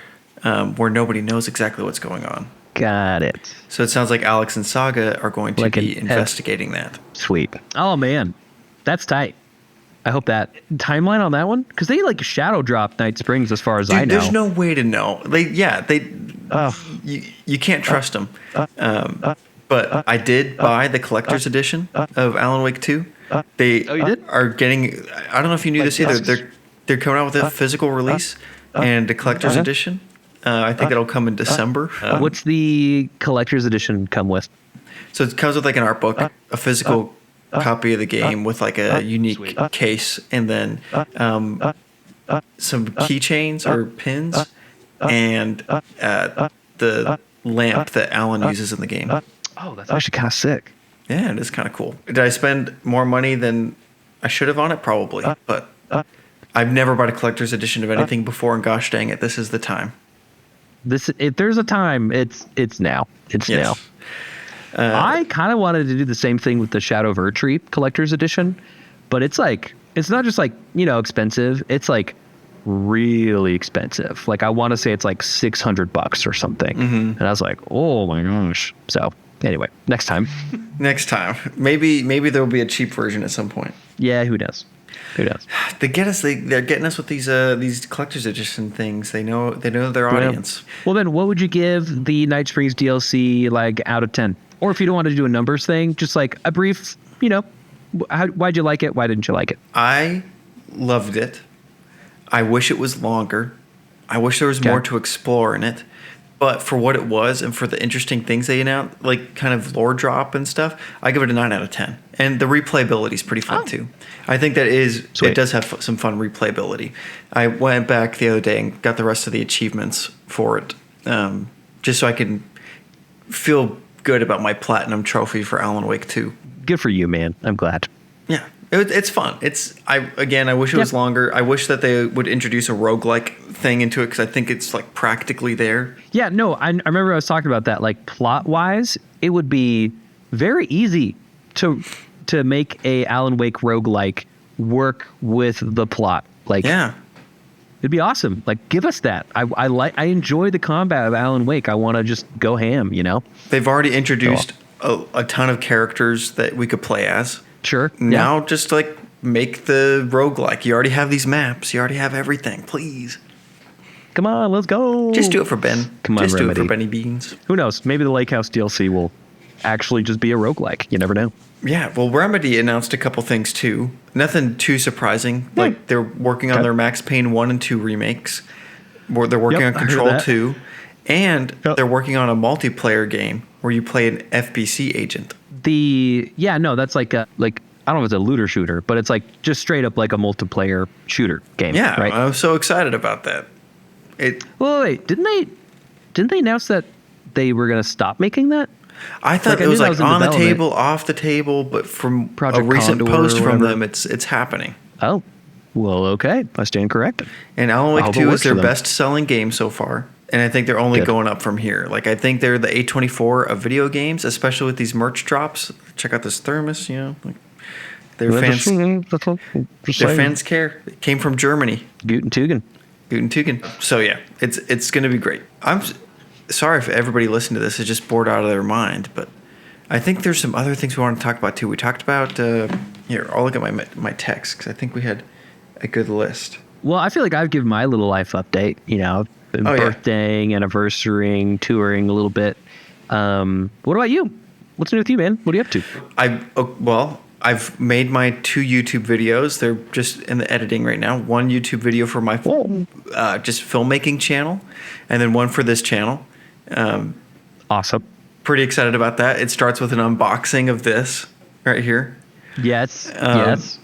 where nobody knows exactly what's going on. Got it. So it sounds like Alex and Saga are going to be investigating that. Sweet. Oh, man. That's tight. I hope that. Timeline on that one? Because they like shadow drop Night Springs as far as I know. There's no way to know. You can't trust them. But I did buy the collector's edition of Alan Wake 2. They are getting, I don't know if you knew this either, they're coming out with a physical release and a collector's edition. I think it'll come in December. What's the collector's edition come with? So it comes with like an art book, a physical copy of the game with like a unique case, and then some keychains or pins, and the lamp that Alan uses in the game. Oh, that's actually kind of sick. Yeah, it is kind of cool. Did I spend more money than I should have on it? Probably, but I've never bought a collector's edition of anything before, and gosh dang it, this is the time. If there's a time, it's now. It's now. I kind of wanted to do the same thing with the Shadow of Erdtree collector's edition, but it's not just like, expensive. It's like really expensive. Like I want to say it's like $600 or something. Mm-hmm. And I was like, oh my gosh. So anyway, next time. Maybe there will be a cheap version at some point. Yeah, who knows? They're getting us with these collector's edition things. They know their audience. Well, then what would you give the Night Springs DLC like out of 10? Or if you don't want to do a numbers thing, just like a brief, why'd you like it? Why didn't you like it? I loved it. I wish it was longer. I wish there was more Okay. to explore in it. But for what it was and for the interesting things they announced, like kind of lore drop and stuff, I give it a 9 out of 10. And the replayability is pretty fun too. I think it Sweet. does have some fun replayability. I went back the other day and got the rest of the achievements for it, just so I can feel good about my platinum trophy for Alan Wake 2. Good for you, man. I'm glad. Yeah, it's fun. I wish it was Yep. longer. I wish that they would introduce a roguelike thing into it because I think it's like practically there. Yeah, no, I remember I was talking about that. Like plot wise, it would be very easy to make a Alan Wake roguelike work with the plot. Like, Yeah. it'd be awesome. Like, give us that. I enjoy the combat of Alan Wake. I want to just go ham. You know? They've already introduced a ton of characters that we could play as. Sure. Now just like make the roguelike. You already have these maps. You already have everything. Please. Come on, let's go. Just do it for Ben. Come on, Just do it Remedy. for Benny Beans. Who knows? Maybe the Lake House DLC will actually just be a roguelike. You never know. Yeah, well, Remedy announced a couple things too. Nothing too surprising. Like they're working on Okay. their Max Payne 1 and 2 remakes. They're working Yep, on I heard Control that. 2. And Yep. they're working on a multiplayer game where you play an FBC agent. That's like I don't know if it's a looter shooter, but it's like just straight up like a multiplayer shooter game. Yeah, Right. I'm so excited about that. Wait, didn't they announce that they were going to stop making that? I thought Like, I it knew was that like was in on the development. table, off the table, but from Project a recent Condor post or from whatever. them, it's happening. Oh, well, okay. I stand corrected. And Alan I Wake hope it 2 works is their for them. best-selling game so far, and I think they're only Good. going up from here. Like I think they're the A24 of video games, especially with these merch drops. Check out this thermos, like their fans care. It came from Germany. Guten Tugen. Guten Tugen. So yeah, it's going to be great. Sorry if everybody listening to this is just bored out of their mind, but I think there's some other things we want to talk about too. We talked about here. I'll look at my text because I think we had a good list. Well, I feel like I've given my little life update. Been Oh, yeah. birthdaying, anniversarying, touring a little bit. What about you? What's new with you, man? What are you up to? I've made my 2 YouTube videos. They're just in the editing right now. One YouTube video for my just filmmaking channel, and then one for this channel. Awesome. Pretty excited about that. It starts with an unboxing of this right here. Yes. Yes.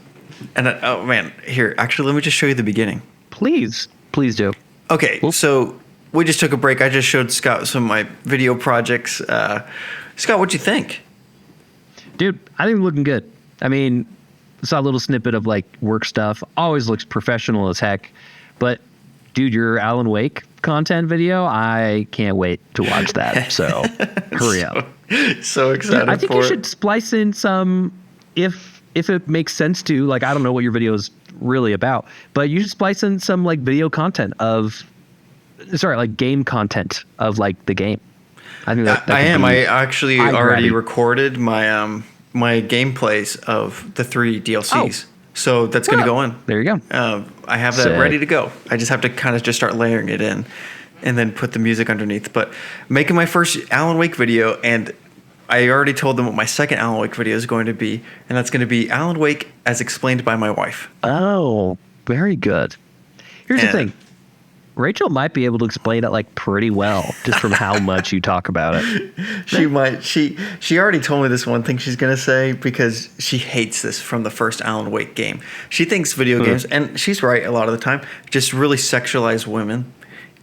And oh man, here, actually, let me just show you the beginning. Please do. Okay, Oop. so we just took a break. I just showed Scott some of my video projects. Scott, what'd you think? Dude, I think it's looking good. I mean, saw a little snippet of like work stuff. Always looks professional as heck. But dude, your Alan Wake content video, I can't wait to watch that. So hurry up. So excited I think for you it. should splice in some, if it makes sense to, like, I don't know what your video is really about, but you should splice in some like video content like game content of like the game. I think that I could am. be I actually eye-grabbing. already recorded my my gameplays of the 3 DLCs. Oh. So that's going to go in. There you go. I have that Sick. ready to go. I just have to kind of just start layering it in and then put the music underneath. But making my first Alan Wake video, and I already told them what my second Alan Wake video is going to be, and that's going to be Alan Wake as explained by my wife. Oh, very good. Here's the Yeah. thing. Rachel might be able to explain it like pretty well just from how much you talk about it. She might. She already told me this one thing she's gonna say because she hates this from the first Alan Wake game. She thinks video games, and she's right a lot of the time, just really sexualize women.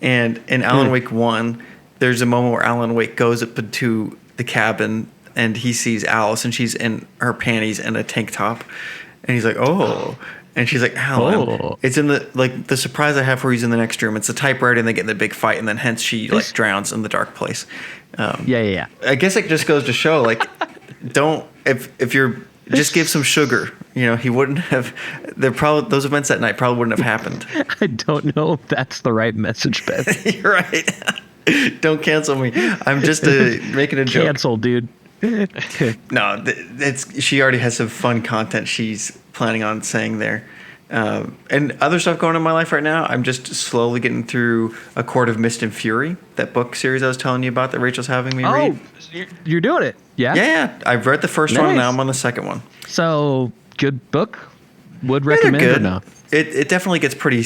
And in Alan Wake 1, there's a moment where Alan Wake goes up into the cabin and he sees Alice and she's in her panties and a tank top, and he's like, "Oh." And she's like, Alan, Oh. it's in the surprise I have for he's in the next room. It's a typewriter and they get in the big fight and then hence she like drowns in the dark place. Yeah. I guess it just goes to show, like, don't if you're just give some sugar. He wouldn't have. Those events that night probably wouldn't have happened. I don't know if that's the right message, Ben. You're right. Don't cancel me. I'm just making a joke. Cancel, dude. No, she already has some fun content she's planning on saying there. And other stuff going on in my life right now, I'm just slowly getting through A Court of Mist and Fury, that book series I was telling you about that Rachel's having me read. You're doing it. Yeah? Yeah, I've read the first one and now Nice. I'm on the second one. So, good book? Would Yeah, they're recommend or good. no? It definitely gets pretty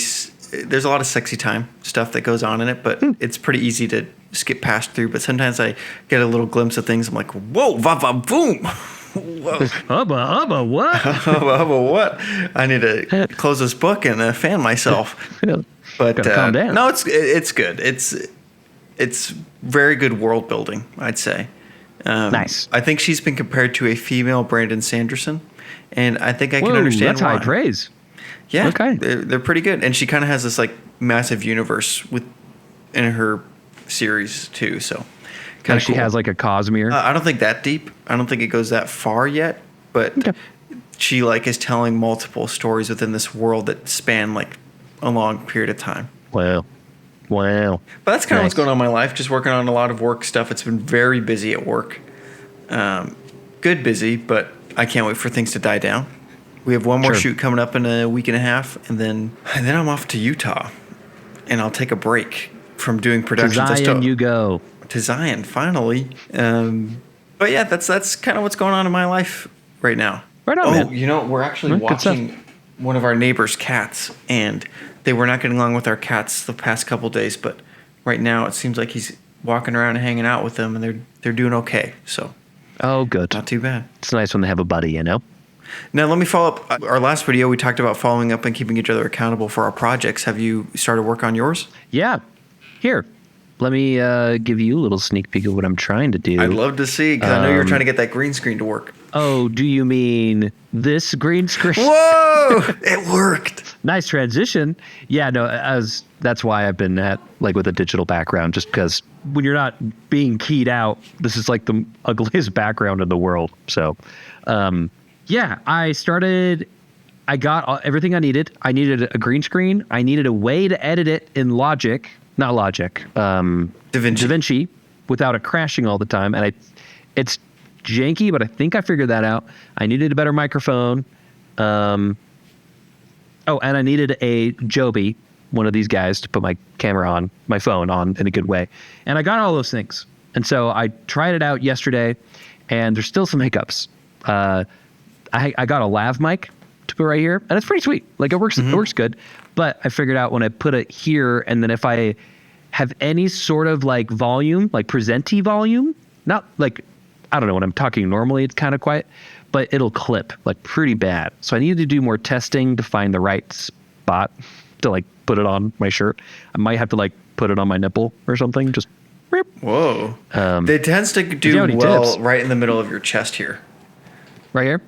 there's a lot of sexy time stuff that goes on in it, but it's pretty easy to skip past through. But sometimes I get a little glimpse of things. I'm like, whoa, va va boom. Whoa. Hubba, what? hubba, what? I need to close this book and fan myself. But calm down. no, it's good. It's very good world building, I'd say. Nice. I think she's been compared to a female Brandon Sanderson, and I think I can understand that's why. high praise. Yeah, Okay. they're pretty good, and she kind of has this like massive universe in her series too. So, Like she has like a Cosmere. I don't think that deep. I don't think it goes that far yet, but she like is telling multiple stories within this world that span like a long period of time. Wow. But that's kind of what's Nice. going on in my life. Just working on a lot of work stuff. It's been very busy at work. Good busy, but I can't wait for things to die down. We have one more Sure. shoot coming up in a week and a half, and then I'm off to Utah, and I'll take a break from doing To productions. Zion you go. To Zion, finally. But yeah, that's kind of what's going on in my life right now. Right on, Oh, man. you know, we're actually Good stuff. watching one of our neighbor's cats, and they were not getting along with our cats the past couple days, but right now it seems like he's walking around and hanging out with them, and they're doing okay. So Oh, good. not too bad. It's nice when they have a buddy, you know? Now let me follow up. Our last video, we talked about following up and keeping each other accountable for our projects. Have you started work on yours? Yeah. Here, let me give you a little sneak peek of what I'm trying to do. I'd love to see, because I know you're trying to get that green screen to work. Oh, do you mean this green screen? Whoa! It worked. Nice transition. Yeah, no, that's why I've been with a digital background, just because when you're not being keyed out, this is like the ugliest background in the world. So, yeah, I got everything I needed. I needed a green screen. I needed a way to edit it in DaVinci without it crashing all the time. And it's janky, but I think I figured that out. I needed a better microphone. And I needed a Joby, one of these guys, to put my phone on in a good way. And I got all those things. And so I tried it out yesterday, and there's still some hiccups. I got a lav mic to put right here, and it's pretty sweet. Like it works good. But I figured out when I put it here, and then if I have any sort of like volume, like presentee volume, not like, I don't know, when I'm talking normally, it's kind of quiet, but it'll clip like pretty bad. So I needed to do more testing to find the right spot to like put it on my shirt. I might have to like put it on my nipple or something. Just Whoa. It tends to you do have any well tips? right in the middle of your chest here. right here.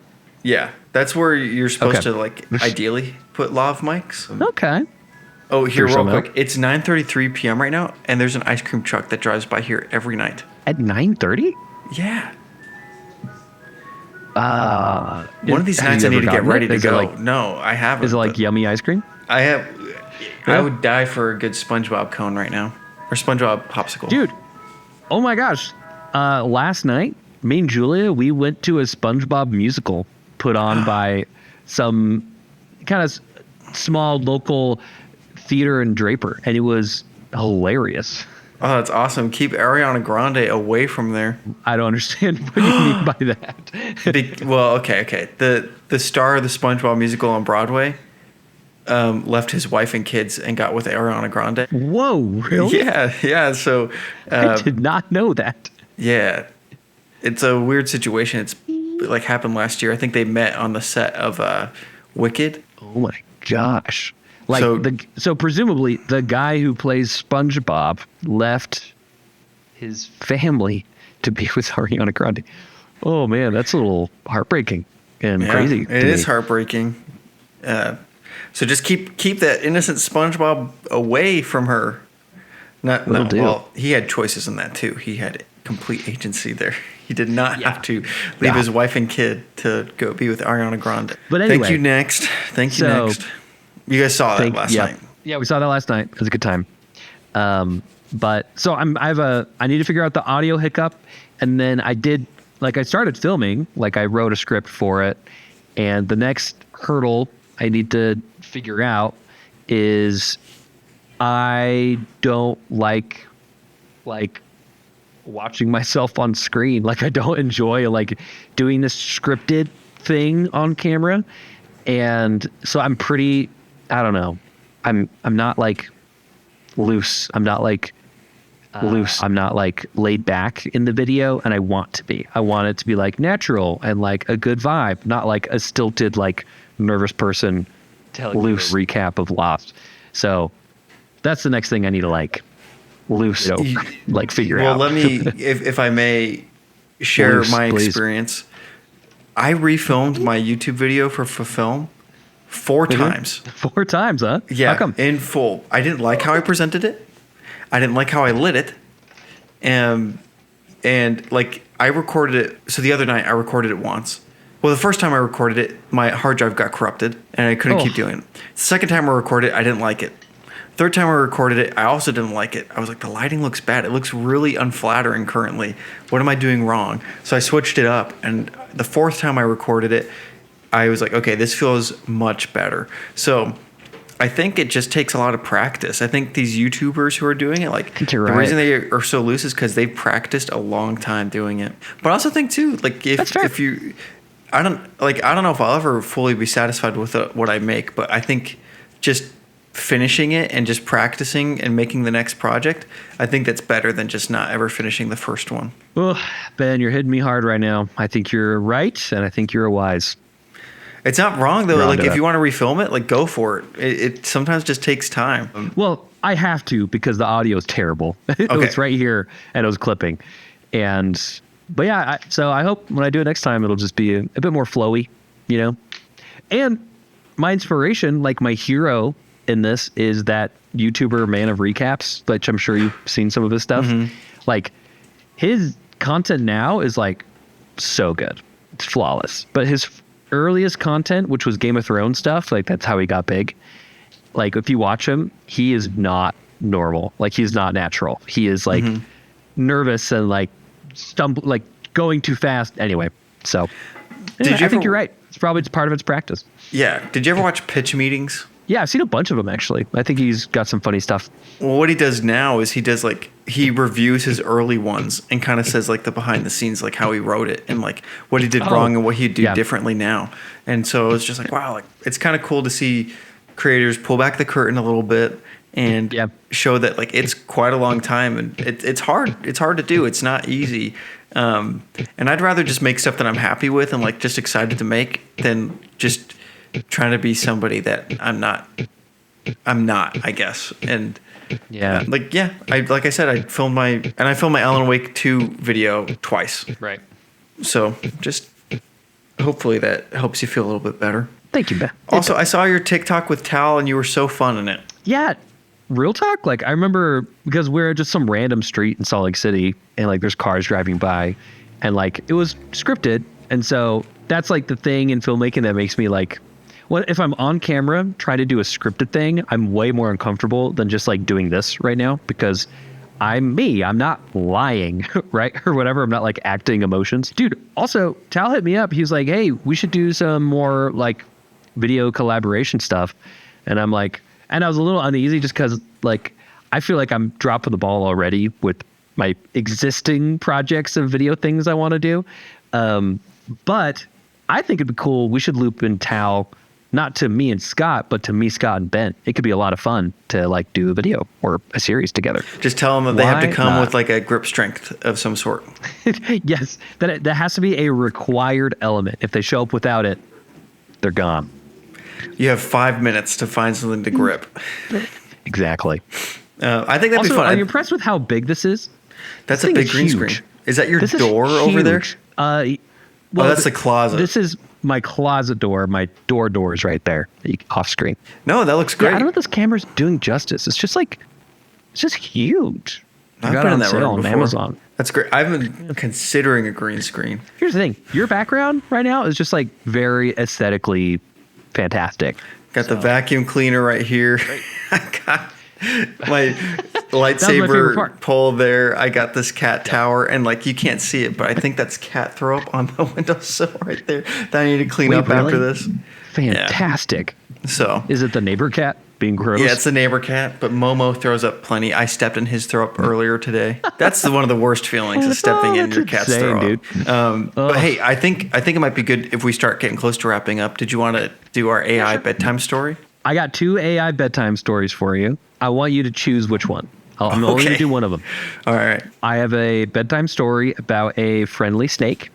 Yeah, that's where you're supposed Okay. to like ideally put lav mics. Okay. Oh, here Figure real something quick. It's 9:33 p.m. right now, and there's an ice cream truck that drives by here every night. At 9:30? Yeah. One of these have nights you I need ever to get gotten it? ready to Is it go. like- No, I haven't. Is it like but yummy ice cream? I have. I Yeah. would die for a good SpongeBob cone right now, or SpongeBob popsicle. Dude, oh my gosh. Last night, me and Julia, we went to a SpongeBob musical put on by some kind of small local theater in Draper, and it was hilarious. Oh, that's awesome. Keep Ariana Grande away from there. I don't understand what you mean by that. Well, okay. The star of the SpongeBob musical on Broadway left his wife and kids and got with Ariana Grande. Whoa, really? Yeah. So, I did not know that. yeah, it's a weird situation. It's like happened last year. I think they met on the set of Wicked. Oh my gosh. Like So- so presumably the guy who plays SpongeBob left his family to be with Ariana Grande. Oh man, that's a little heartbreaking and Yeah, crazy. It is heartbreaking. So just keep that innocent SpongeBob away from her. Will do. Well, he had choices in that too. He had complete agency there. He did not have to leave Yeah. his wife and kid to go be with Ariana Grande. But Thank anyway. you next. Thank you So- next. You guys saw that last night. Yeah, we saw that last night. It was a good time. But so I need to figure out the audio hiccup, and then I started filming, like I wrote a script for it, and the next hurdle I need to figure out is I don't like watching myself on screen. Like I don't enjoy like doing this scripted thing on camera. And so I'm pretty, I don't know. I'm not like loose. I'm not like loose. I'm not like laid back in the video, and I want to be. I want it to be like natural and like a good vibe, not like a stilted like nervous person loose recap of Lost. So that's the next thing I need to like loose, like figure out. Well, let me, if I may, share my experience. I refilmed my YouTube video for Film 4 times. 4 times, huh? Yeah, how come? in full. I didn't like how I presented it. I didn't like how I lit it. And like I recorded it. So the other night I recorded it once. Well, the first time I recorded it, my hard drive got corrupted and I couldn't keep doing it. The second time I recorded it, I didn't like it. Third time I recorded it, I also didn't like it. I was like, the lighting looks bad. It looks really unflattering currently. What am I doing wrong? So I switched it up. And the fourth time I recorded it, I was like, okay, this feels much better. So I think it just takes a lot of practice. I think these YouTubers who are doing it, like the reason they are so loose is because they've practiced a long time doing it. But I also think too, like if you, I don't know if I'll ever fully be satisfied with what I make, but I think just finishing it and just practicing and making the next project, I think that's better than just not ever finishing the first one. Well, Ben, you're hitting me hard right now. I think you're right, and I think you're wise. It's not wrong though. Like if you want to refilm it, like go for it. It sometimes just takes time. Well, I have to because the audio is terrible. It was right here and it was clipping, but yeah. So I hope when I do it next time, it'll just be a bit more flowy, you know. And my inspiration, like my hero in this, is that YouTuber Man of Recaps, which I'm sure you've seen some of his stuff. Mm-hmm. Like his content now is like so good, it's flawless. But his earliest content, which was Game of Thrones stuff, like that's how he got big. Like if you watch him, he is not normal. Like he's not natural. He is like nervous and like like going too fast. Anyway, so I think you're right. It's probably part of its practice. Yeah. Did you ever watch Pitch Meetings? Yeah, I've seen a bunch of them actually. I think he's got some funny stuff. Well, what he does now is he reviews his early ones and kind of says like the behind the scenes, like how he wrote it and like what he did wrong and what he'd do differently now. And so it's just like, wow, like it's kind of cool to see creators pull back the curtain a little bit and show that like it's quite a long time and it's hard. It's hard to do. It's not easy. And I'd rather just make stuff that I'm happy with and like just excited to make than just trying to be somebody that I'm not, I guess. And like I said, I filmed my Alan Wake 2 video twice. Right. So just hopefully that helps you feel a little bit better. Thank you, Ben. Also, I saw your TikTok with Tal and you were so fun in it. Yeah. Real talk. Like I remember because we're at just some random street in Salt Lake City and like there's cars driving by and like it was scripted. And so that's like the thing in filmmaking that makes me like, well, if I'm on camera trying to do a scripted thing, I'm way more uncomfortable than just like doing this right now because I'm me. I'm not lying, right? Or whatever. I'm not like acting emotions. Dude, also, Tal hit me up. He's like, hey, we should do some more like video collaboration stuff. And I'm like, and I was a little uneasy just because like I feel like I'm dropping the ball already with my existing projects of video things I want to do. But I think it'd be cool. We should loop in Tal. Not to me and Scott, but to me, Scott, and Ben. It could be a lot of fun to like do a video or a series together. Just tell them that they have to come with like a grip strength of some sort. Yes, that has to be a required element. If they show up without it, they're gone. You have 5 minutes to find something to grip. Exactly. I think that'd be fun. Are you impressed with how big this is? That's a big green screen. Is that your door over there? Well, that's the closet. This is my closet door. My door is right there, off screen. No, that looks great. Yeah, I don't know if this camera's doing justice. It's just huge. I got it on sale on Amazon. That's great. I've been considering a green screen. Here's the thing. Your background right now is just like very aesthetically fantastic. Got the vacuum cleaner right here. I got my lightsaber pole there. I got this cat tower, and like you can't see it, but I think that's cat throw up on the windowsill right there that I need to clean up after this. Fantastic. Yeah. So is it the neighbor cat being gross? Yeah, it's the neighbor cat, but Momo throws up plenty. I stepped in his throw up earlier today. That's one of the worst feelings is stepping in your cat's throw up. Dude. But hey, I think it might be good if we start getting close to wrapping up. Did you want to do our AI bedtime story? I got 2 AI bedtime stories for you. I want you to choose which one. I'm only going to do one of them. All right. I have a bedtime story about a friendly snake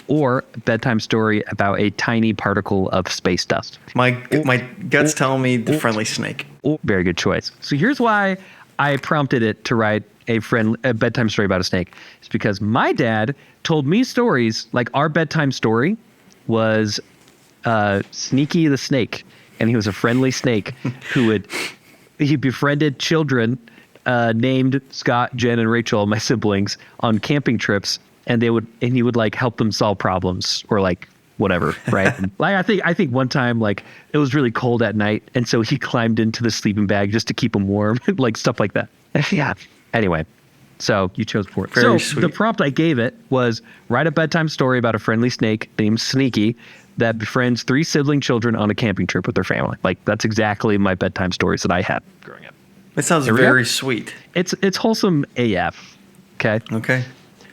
or a bedtime story about a tiny particle of space dust. My gut's telling me the friendly snake. Very good choice. So here's why I prompted it to write a bedtime story about a snake. It's because my dad told me stories, like our bedtime story was Sneaky the Snake. And he was a friendly snake he befriended children named Scott, Jen, and Rachel, my siblings, on camping trips, and he would like help them solve problems or like whatever, right? Like I think one time like it was really cold at night, and so he climbed into the sleeping bag just to keep him warm, like stuff like that. Yeah. Anyway, so you chose for it. Very so sweet. The prompt I gave it was write a bedtime story about a friendly snake named Sneaky that befriends 3 sibling children on a camping trip with their family. Like that's exactly my bedtime stories that I had growing up. It sounds very sweet. It's wholesome AF. Okay. Okay.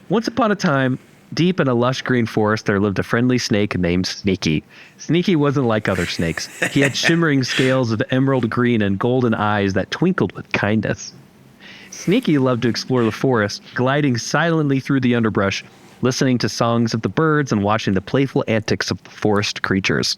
Once upon a time, deep in a lush green forest, there lived a friendly snake named Sneaky. Sneaky wasn't like other snakes. He had shimmering scales of emerald green and golden eyes that twinkled with kindness. Sneaky loved to explore the forest, gliding silently through the underbrush, listening to songs of the birds and watching the playful antics of the forest creatures.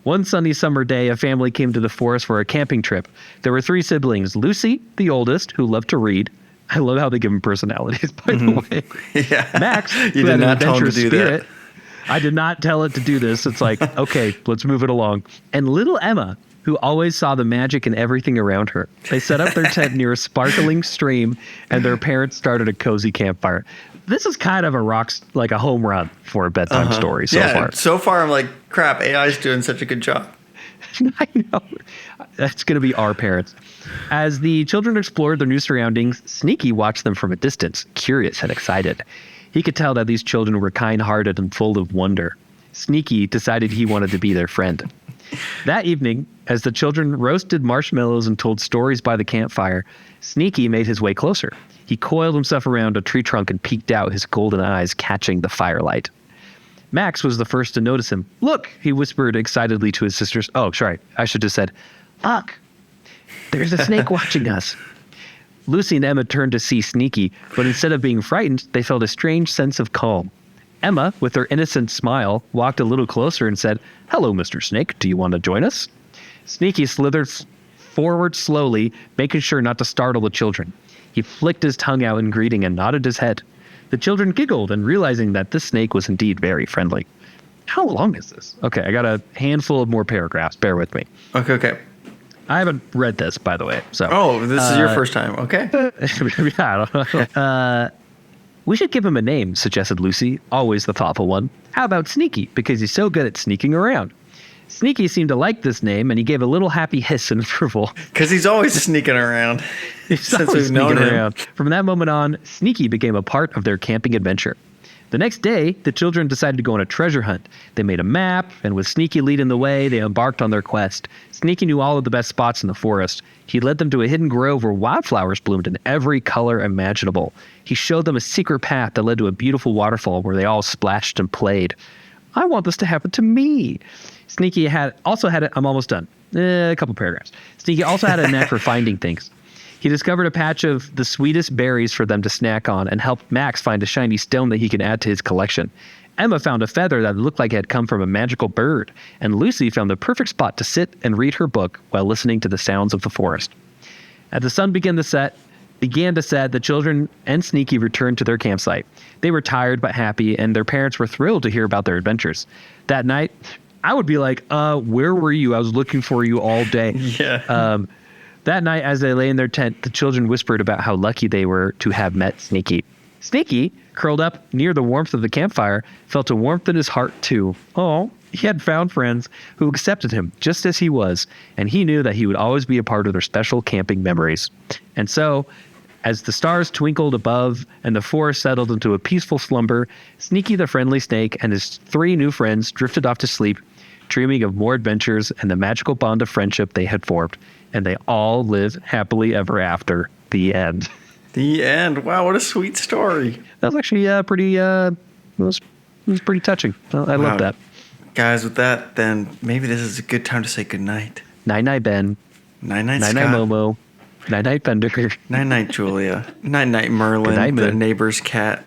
One sunny summer day, a family came to the forest for a camping trip. There were 3 siblings: Lucy, the oldest, who loved to read. I love how they give them personalities, by the way. Yeah. Max, You who did had an not tell him to adventurous do spirit. that. I did not tell it to do this. It's like, okay, let's move it along. And little Emma, who always saw the magic in everything around her. They set up their tent near a sparkling stream, and their parents started a cozy campfire. This is kind of like a home run for a bedtime story so far. So far, I'm like, crap, AI's doing such a good job. I know. That's going to be our parents. As the children explored their new surroundings, Sneaky watched them from a distance, curious and excited. He could tell that these children were kind-hearted and full of wonder. Sneaky decided he wanted to be their friend. That evening, as the children roasted marshmallows and told stories by the campfire, Sneaky made his way closer. He coiled himself around a tree trunk and peeked out, his golden eyes catching the firelight. Max was the first to notice him. Look, he whispered excitedly to his sisters. Oh, sorry, I should have said, look, there's a snake watching us. Lucy and Emma turned to see Sneaky, but instead of being frightened, they felt a strange sense of calm. Emma, with her innocent smile, walked a little closer and said, hello, Mr. Snake, do you want to join us? Sneaky slithered forward slowly, making sure not to startle the children. He flicked his tongue out in greeting and nodded his head. The children giggled and realizing that this snake was indeed very friendly. How long is this? Okay, I got a handful of more paragraphs. Bear with me. Okay. I haven't read this, by the way. So. Oh, this is your first time. Okay. Yeah, I don't know. We should give him a name, suggested Lucy, always the thoughtful one. How about Sneaky, because he's so good at sneaking around? Sneaky seemed to like this name, and he gave a little happy hiss and approval. Because he's always sneaking around. Since we've known him. From that moment on, Sneaky became a part of their camping adventure. The next day, the children decided to go on a treasure hunt. They made a map, and with Sneaky leading the way, they embarked on their quest. Sneaky knew all of the best spots in the forest. He led them to a hidden grove where wildflowers bloomed in every color imaginable. He showed them a secret path that led to a beautiful waterfall where they all splashed and played. I want this to happen to me. Sneaky also had I'm almost done. A couple paragraphs. Sneaky also had a knack for finding things. He discovered a patch of the sweetest berries for them to snack on and helped Max find a shiny stone that he could add to his collection. Emma found a feather that looked like it had come from a magical bird, and Lucy found the perfect spot to sit and read her book while listening to the sounds of the forest. As the sun began to set, the children and Sneaky returned to their campsite. They were tired but happy, and their parents were thrilled to hear about their adventures. That night, I would be like, where were you? I was looking for you all day. Yeah. That night, as they lay in their tent, the children whispered about how lucky they were to have met Sneaky. Sneaky, curled up near the warmth of the campfire, felt a warmth in his heart, too. Oh, he had found friends who accepted him just as he was, and he knew that he would always be a part of their special camping memories. And so, as the stars twinkled above and the forest settled into a peaceful slumber, Sneaky the friendly snake and his 3 new friends drifted off to sleep, dreaming of more adventures and the magical bond of friendship they had formed. And they all lived happily ever after. The end. The end. Wow, what a sweet story. That was actually pretty. It was pretty touching. I love that. Guys, with that, then maybe this is a good time to say goodnight. Night night, Ben. Night night, Night Scott. night, Momo. Night night, Bender. Night night, Julia. Night night, Merlin, Good night, the Moon. neighbor's cat.